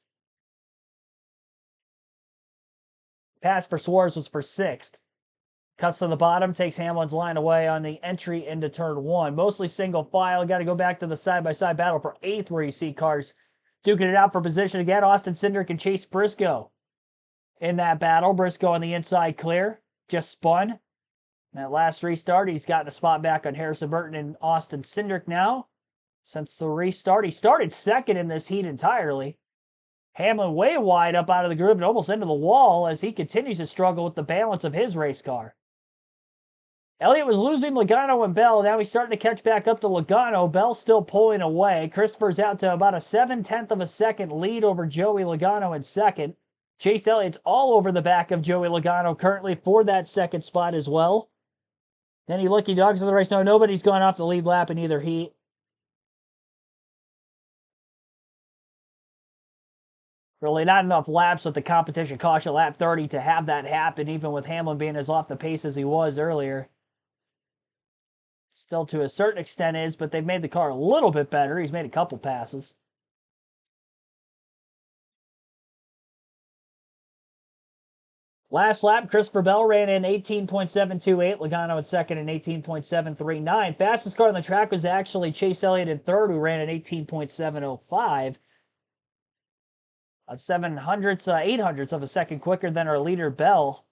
Pass for Suarez was for 6th. Cuts to the bottom, takes Hamlin's line away on the entry into turn 1. Mostly single file. Got to go back to the side-by-side battle for 8th, where you see cars duking it out for position again. Austin Cindric and Chase Briscoe in that battle. Briscoe on the inside clear. Just spun. That last restart, he's gotten a spot back on Harrison Burton and Austin Cindric now. Since the restart, he started second in this heat entirely. Hamlin way wide up out of the groove and almost into the wall as he continues to struggle with the balance of his race car. Elliott was losing Logano and Bell. Now he's starting to catch back up to Logano. Bell's still pulling away. Christopher's out to about a 7/10 of a second lead over Joey Logano in second. Chase Elliott's all over the back of Joey Logano currently for that second spot as well. Any lucky dogs of the race? No, nobody's gone off the lead lap in either heat. Really not enough laps with the competition caution lap 30 to have that happen, even with Hamlin being as off the pace as he was earlier. Still to a certain extent is, but they've made the car a little bit better. He's made a couple passes. Last lap, Christopher Bell ran in 18.728. Logano in second in 18.739. Fastest car on the track was actually Chase Elliott in third, who ran in 18.705. 800ths of a second quicker than our leader, Bell.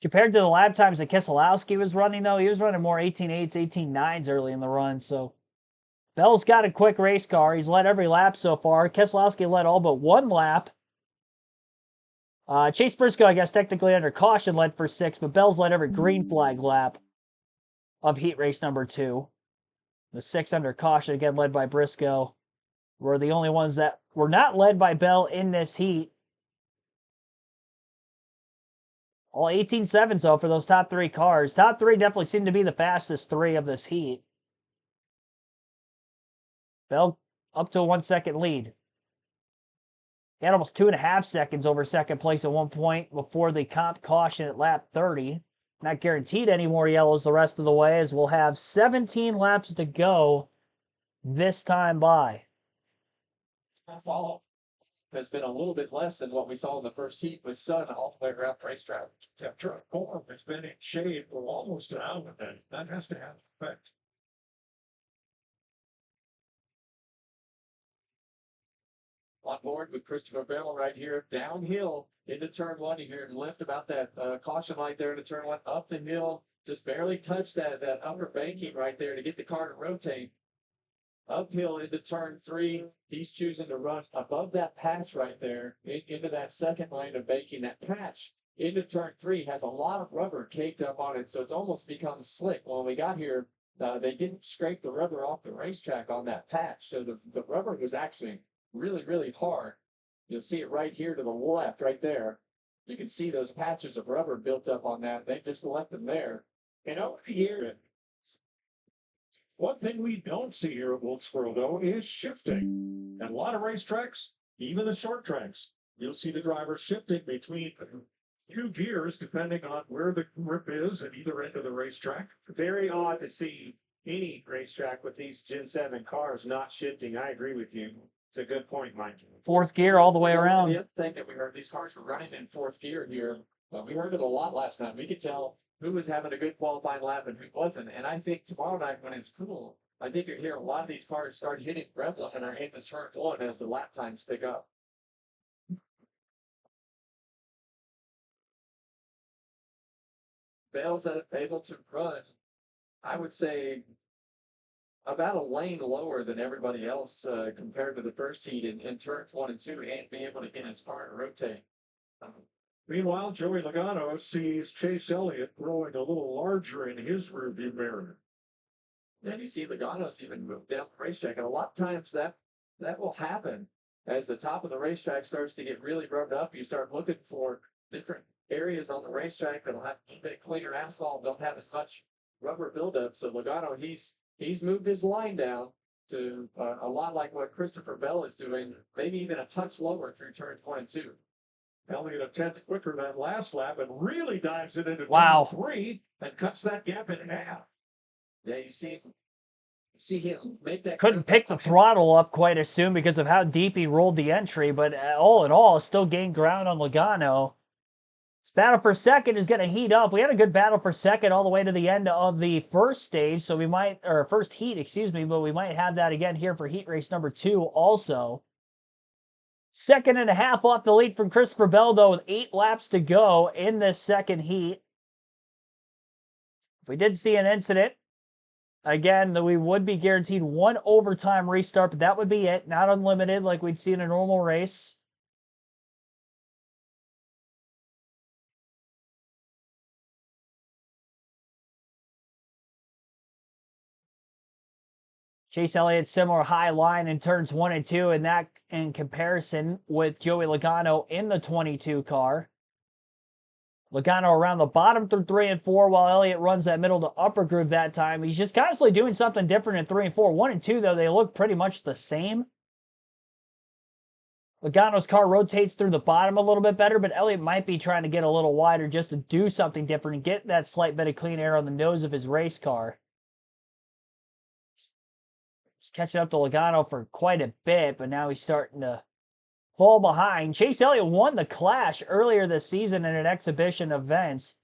Compared to the lap times that Keselowski was running, though, he was running more 18.8s, 18.9s early in the run. So Bell's got a quick race car. He's led every lap so far. Keselowski led all but one lap. Chase Briscoe, I guess, technically under caution, led for 6, but Bell's led every green flag lap of heat race number 2. The 6 under caution, again, led by Briscoe, were the only ones that were not led by Bell in this heat. All 18.7s, though, for those top 3 cars. Top 3 definitely seem to be the fastest 3 of this heat. Bell up to a 1 second lead. He had almost 2.5 seconds over second place at one point before the comp caution at lap 30. Not guaranteed any more yellows the rest of the way, as we'll have 17 laps to go this time by. Follow has been a little bit less than what we saw in the first heat with sun all the way around the racetrack. That truck form has been in shade for almost an hour then. That has to have an effect. On board with Christopher Bell right here, downhill into turn 1. You hear him lift about that caution light there into turn 1, up the hill, just barely touched that upper banking right there to get the car to rotate. Uphill into turn 3, he's choosing to run above that patch right there into that second lane of banking. That patch into turn 3 has a lot of rubber caked up on it, so it's almost become slick. When we got here, they didn't scrape the rubber off the racetrack on that patch, so the rubber was actually really, really hard. You'll see it right here to the left, right there. You can see those patches of rubber built up on that. They just left them there. And over the year, one thing we don't see here at Wilkesboro, though, is shifting. At a lot of racetracks, even the short tracks, you'll see the drivers shifting between few gears depending on where the grip is at either end of the racetrack. Very odd to see any racetrack with these Gen 7 cars not shifting. I agree with you. It's a good point, Mike. 4th gear all the way around. The other thing that we heard, these cars were running in 4th gear here. We heard it a lot last night. We could tell who was having a good qualifying lap and who wasn't. And I think tomorrow night when it's cool, I think you'll hear a lot of these cars start hitting rev limit or into turn 1 as the lap times pick up. Bell's able to run, I would say, about a lane lower than everybody else compared to the first heat in turns 1 and 2, and be able to get his car to rotate. Meanwhile, Joey Logano sees Chase Elliott growing a little larger in his rearview mirror. Then you see Logano's even moved down the racetrack, and a lot of times that will happen as the top of the racetrack starts to get really rubbed up. You start looking for different areas on the racetrack that'll have a bit cleaner asphalt, don't have as much rubber buildup. So Logano, he's moved his line down to a lot like what Christopher Bell is doing, maybe even a touch lower through turns 1 and 2. Elliott a 10th quicker than last lap and really dives it into Wow. turn 3 and cuts that gap in half. Yeah, you see him make that. Couldn't pick the throttle up quite as soon because of how deep he rolled the entry, but all in all, still gained ground on Logano. This battle for second is going to heat up. We had a good battle for second all the way to the end of the first stage, so we might, or first heat, excuse me, but we might have that again here for heat race number 2 also. Second and a half off the lead from Christopher Bell, though, with 8 laps to go in this second heat. If we did see an incident, again, we would be guaranteed 1 overtime restart, but that would be it. Not unlimited like we'd see in a normal race. Chase Elliott, similar high line in turns 1 and 2, and that in comparison with Joey Logano in the 22 car. Logano around the bottom through 3 and 4, while Elliott runs that middle to upper groove that time. He's just constantly doing something different in 3 and 4. 1 and 2, though, they look pretty much the same. Logano's car rotates through the bottom a little bit better, but Elliott might be trying to get a little wider just to do something different and get that slight bit of clean air on the nose of his race car. He's catching up to Logano for quite a bit, but now he's starting to fall behind. Chase Elliott won the Clash earlier this season in an exhibition event.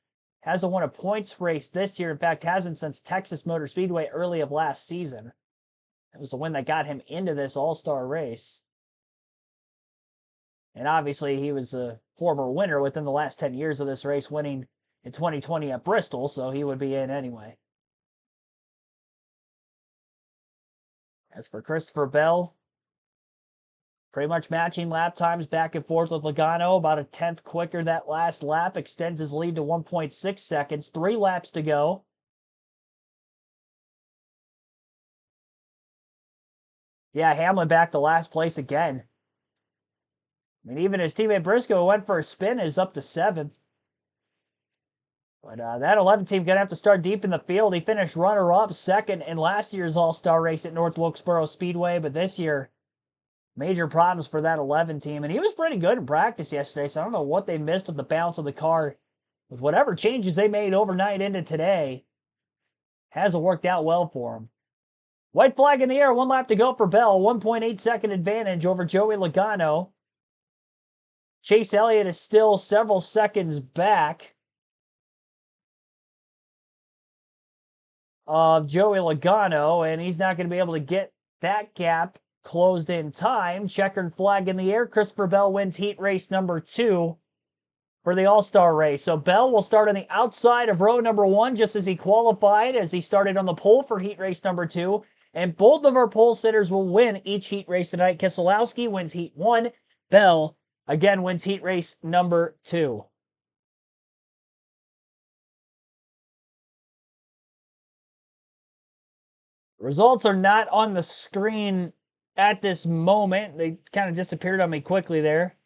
Hasn't won a points race this year. In fact, hasn't since Texas Motor Speedway early of last season. It was the win that got him into this all-star race. And obviously, he was a former winner within the last 10 years of this race, winning in 2020 at Bristol, so he would be in anyway. As for Christopher Bell, pretty much matching lap times back and forth with Logano. About a 10th quicker that last lap. Extends his lead to 1.6 seconds. 3 laps to go. Yeah, Hamlin back to last place again. I mean, even his teammate Briscoe, who went for a spin, is up to 7th. But that 11 team going to have to start deep in the field. He finished runner-up, 2nd in last year's All-Star race at North Wilkesboro Speedway. But this year, major problems for that 11 team. And he was pretty good in practice yesterday, so I don't know what they missed with the balance of the car. With whatever changes they made overnight into today, hasn't worked out well for him. White flag in the air, 1 lap to go for Bell. 1.8 second advantage over Joey Logano. Chase Elliott is still several seconds back of Joey Logano, and he's not going to be able to get that gap closed in time. Checkered flag in the air. Christopher Bell wins heat race number 2 for the All-Star race. So Bell will start on the outside of row number 1, just as he qualified, as he started on the pole for heat race number 2. And both of our pole sitters will win each heat race tonight. Keselowski wins heat 1. Bell, again, wins heat race number 2. Results are not on the screen at this moment. They kind of disappeared on me quickly there.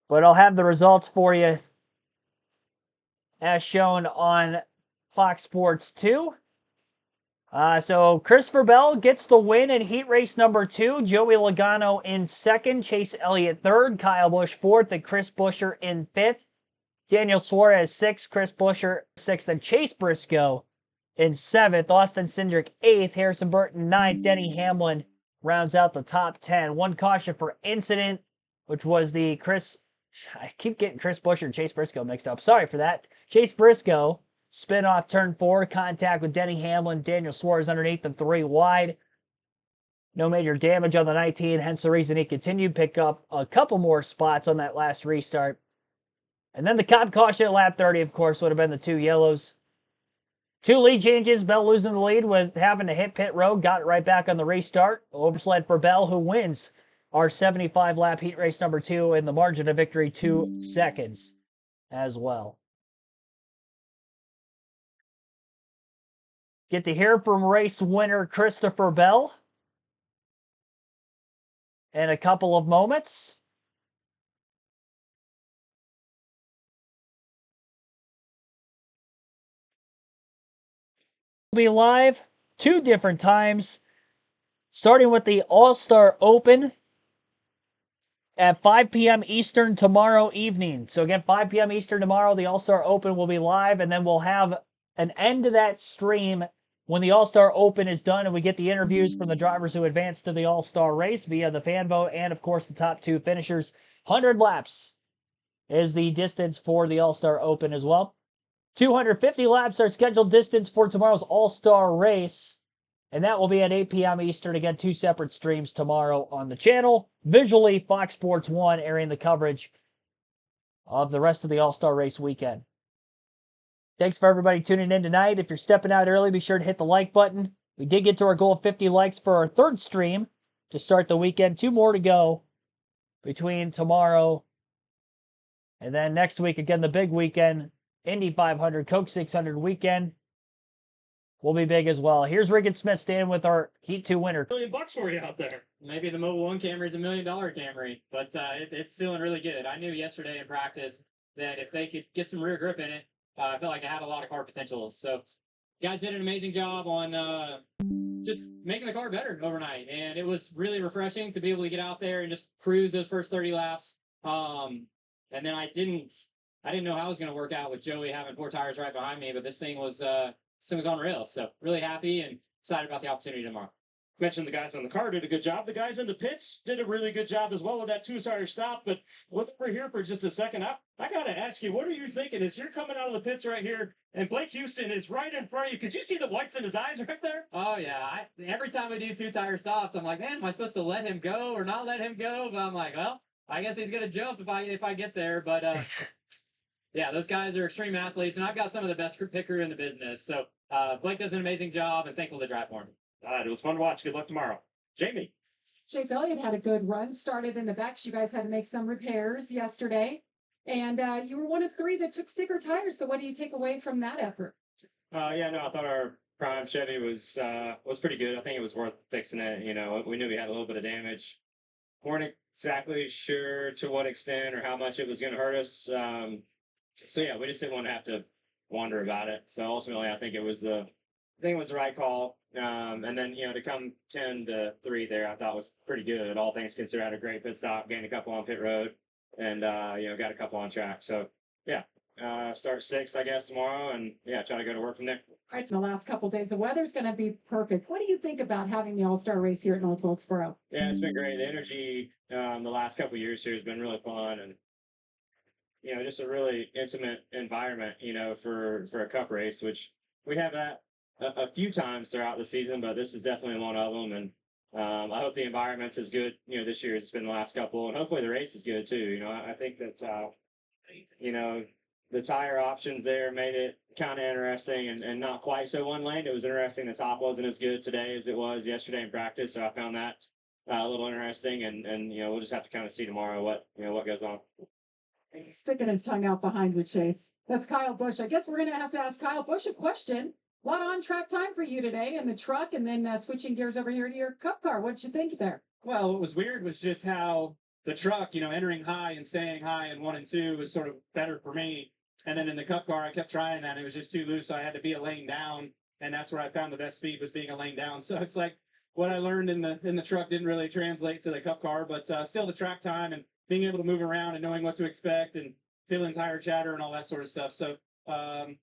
But I'll have the results for you as shown on Fox Sports 2. So Christopher Bell gets the win in heat race number 2. Joey Logano in 2nd. Chase Elliott 3rd. Kyle Busch 4th. And Chris Buescher in 5th. Daniel Suarez 6th. Chris Buescher 6th. And Chase Briscoe in 7th. Austin Cindric 8th. Harrison Burton 9th. Denny Hamlin rounds out the top 10. 1 caution for incident, which was the I keep getting Chris Buescher and Chase Briscoe mixed up. Sorry for that. Chase Briscoe, spin off turn 4, contact with Denny Hamlin. Daniel Suarez underneath them 3 wide. No major damage on the 19, hence the reason he continued to pick up a couple more spots on that last restart. And then the cop caution at lap 30, of course, would have been the 2 yellows. 2 lead changes. Bell losing the lead with having to hit pit road. Got it right back on the restart. Oversled for Bell, who wins our 75-lap heat race number 2 in the margin of victory 2 seconds as well. Get to hear from race winner Christopher Bell in a couple of moments. We'll be live 2 different times, starting with the All-Star Open at 5 p.m. Eastern tomorrow evening. So again, 5 p.m. Eastern tomorrow, the All-Star Open will be live, and then we'll have an end to that stream when the All-Star Open is done and we get the interviews from the drivers who advanced to the All-Star race via the fan vote and, of course, the top 2 finishers. 100 laps is the distance for the All-Star Open as well. 250 laps are scheduled distance for tomorrow's All-Star race. And that will be at 8 p.m. Eastern. Again, 2 separate streams tomorrow on the channel. Visually, Fox Sports 1 airing the coverage of the rest of the All-Star Race weekend. Thanks for everybody tuning in tonight. If you're stepping out early, be sure to hit the like button. We did get to our goal of 50 likes for our third stream to start the weekend. 2 more to go between tomorrow and then next week. Again, the big weekend, Indy 500, Coke 600 weekend will be big as well. Here's Rick and Smith staying with our Heat 2 winner. $1 million for you out there. Maybe the Mobile One Camry is $1 million Camry, but it's feeling really good. I knew yesterday in practice that if they could get some rear grip in it, I felt like it had a lot of car potential. So, guys did an amazing job on just making the car better overnight, and it was really refreshing to be able to get out there and just cruise those first 30 laps. And then I didn't know how it was going to work out with Joey having 4 tires right behind me, but this thing was on rails. So really happy and excited about the opportunity tomorrow. Mentioned the guys on the car did a good job. The guys in the pits did a really good job as well with that 2-starter stop. But look over here for just a second. I got to ask you, what are you thinking as you're coming out of the pits right here and Blake Houston is right in front of you? Could you see the whites in his eyes right there? Oh, yeah. Every time we do 2-tire stops, I'm like, man, am I supposed to let him go or not let him go? But I'm like, well, I guess he's going to jump if I get there. But, yeah, those guys are extreme athletes, and I've got some of the best pit crew in the business. So Blake does an amazing job, and thankful to drive for him. All right, it was fun to watch. Good luck tomorrow. Jamie. Chase Elliott had a good run, started in the back. You guys had to make some repairs yesterday. And you were one of 3 that took sticker tires. So what do you take away from that effort? Yeah, no, I thought our prime Chevy was pretty good. I think it was worth fixing it. You know, we knew we had a little bit of damage. Weren't exactly sure to what extent or how much it was going to hurt us. So yeah, we just didn't want to have to wonder about it. So ultimately, I think it was the right call. And then, you know, to come 10-3 there, I thought was pretty good. All things considered, had a great pit stop, gained a couple on pit road, and, you know, got a couple on track. So, yeah, start 6th, I guess, tomorrow, and, yeah, try to go to work from there. All right, so the last couple of days, the weather's going to be perfect. What do you think about having the All-Star Race here at North Wilkesboro? Yeah, it's been great. The energy the last couple of years here has been really fun, and, you know, just a really intimate environment, you know, for a cup race, which we have that a few times throughout the season, but this is definitely one of them. And I hope the environment's as good, you know, this year as it's been the last couple, and hopefully the race is good too. You know, I think that, you know, the tire options there made it kind of interesting and not quite so one lane. It was interesting. The top wasn't as good today as it was yesterday in practice. So I found that a little interesting, and, you know, we'll just have to kind of see tomorrow what goes on. He's sticking his tongue out behind with Chase. That's Kyle Busch. I guess we're going to have to ask Kyle Busch a question. A lot of on-track time for you today in the truck, and then switching gears over here to your cup car. What did you think there? Well, what was weird was just how the truck, you know, entering high and staying high in 1 and 2 was sort of better for me. And then in the cup car, I kept trying that. It was just too loose, so I had to be a lane down. And that's where I found the best speed, was being a lane down. So it's like what I learned in the truck didn't really translate to the cup car, but still the track time and being able to move around and knowing what to expect and feeling tire chatter and all that sort of stuff. So,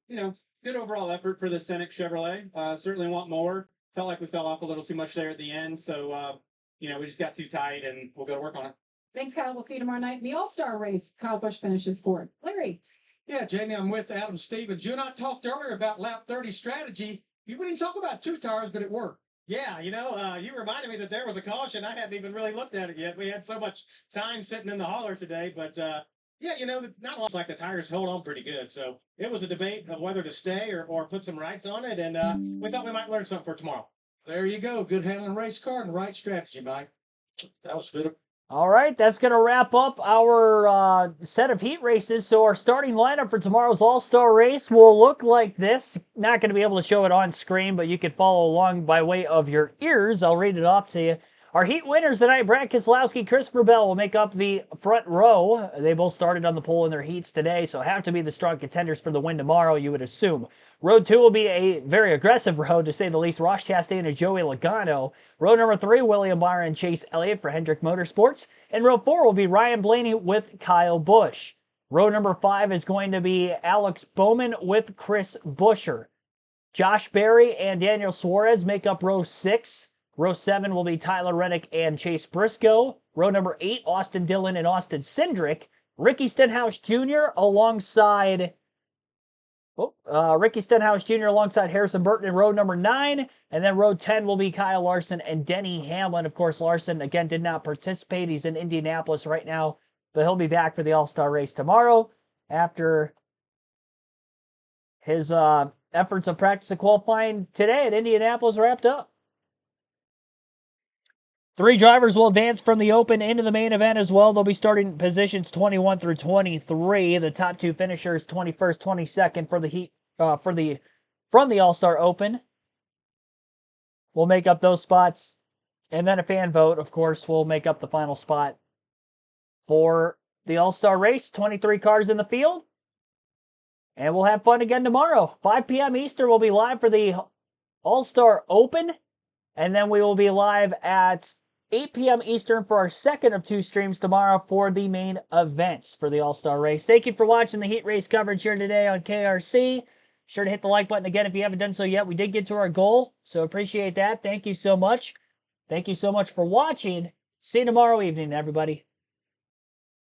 you know, good overall effort for the Scenic Chevrolet. Certainly want more. Felt like we fell off a little too much there at the end. So, you know, we just got too tight, and we'll go to work on it. Thanks, Kyle. We'll see you tomorrow night in the All-Star Race. Kyle Busch finishes fourth. Larry. Yeah, Jamie, I'm with Adam Stevens. You and I talked earlier about lap 30 strategy. You didn't talk about 2 tires, but it worked. Yeah, you know, you reminded me that there was a caution. I hadn't even really looked at it yet. We had so much time sitting in the hauler today, but yeah, you know, not looks like the tires hold on pretty good. So it was a debate of whether to stay or put some rights on it, and we thought we might learn something for tomorrow. There you go. Good handling race car and right strategy, Mike. That was good. All right, that's going to wrap up our set of heat races. So our starting lineup for tomorrow's All-Star Race will look like this. Not going to be able to show it on screen, but you can follow along by way of your ears. I'll read it off to you. Our heat winners tonight, Brad Keselowski, Christopher Bell will make up the front row. They both started on the pole in their heats today, so have to be the strong contenders for the win tomorrow, you would assume. Road 2 will be a very aggressive road, to say the least. Ross Chastain and Joey Logano. Row number 3, William Byron and Chase Elliott for Hendrick Motorsports. And row 4 will be Ryan Blaney with Kyle Busch. Row number 5 is going to be Alex Bowman with Chris Buescher. Josh Berry and Daniel Suarez make up row 6. Row 7 will be Tyler Reddick and Chase Briscoe. Row number 8, Austin Dillon and Austin Cindric. Ricky Stenhouse Jr. alongside Ricky Stenhouse Jr. alongside Harrison Burton in row number 9. And then row 10 will be Kyle Larson and Denny Hamlin. Of course, Larson, again, did not participate. He's in Indianapolis right now, but he'll be back for the All-Star race tomorrow after his efforts of practice and qualifying today at Indianapolis wrapped up. 3 drivers will advance from the Open into the main event as well. They'll be starting positions 21 through 23. The top 2 finishers, 21st, 22nd for the heat from the All-Star Open, will make up those spots, and then a fan vote, of course, will make up the final spot for the All-Star race. 23 cars in the field, and we'll have fun again tomorrow. 5 p.m. Eastern, we'll be live for the All-Star Open, and then we will be live at 8 p.m. Eastern for our second of 2 streams tomorrow for the main events for the All-Star race. Thank you for watching the heat race coverage here today on KRC. Sure to hit the like button again if you haven't done so yet. We did get to our goal, so appreciate that. Thank you so much. Thank you so much for watching. See you tomorrow evening, everybody.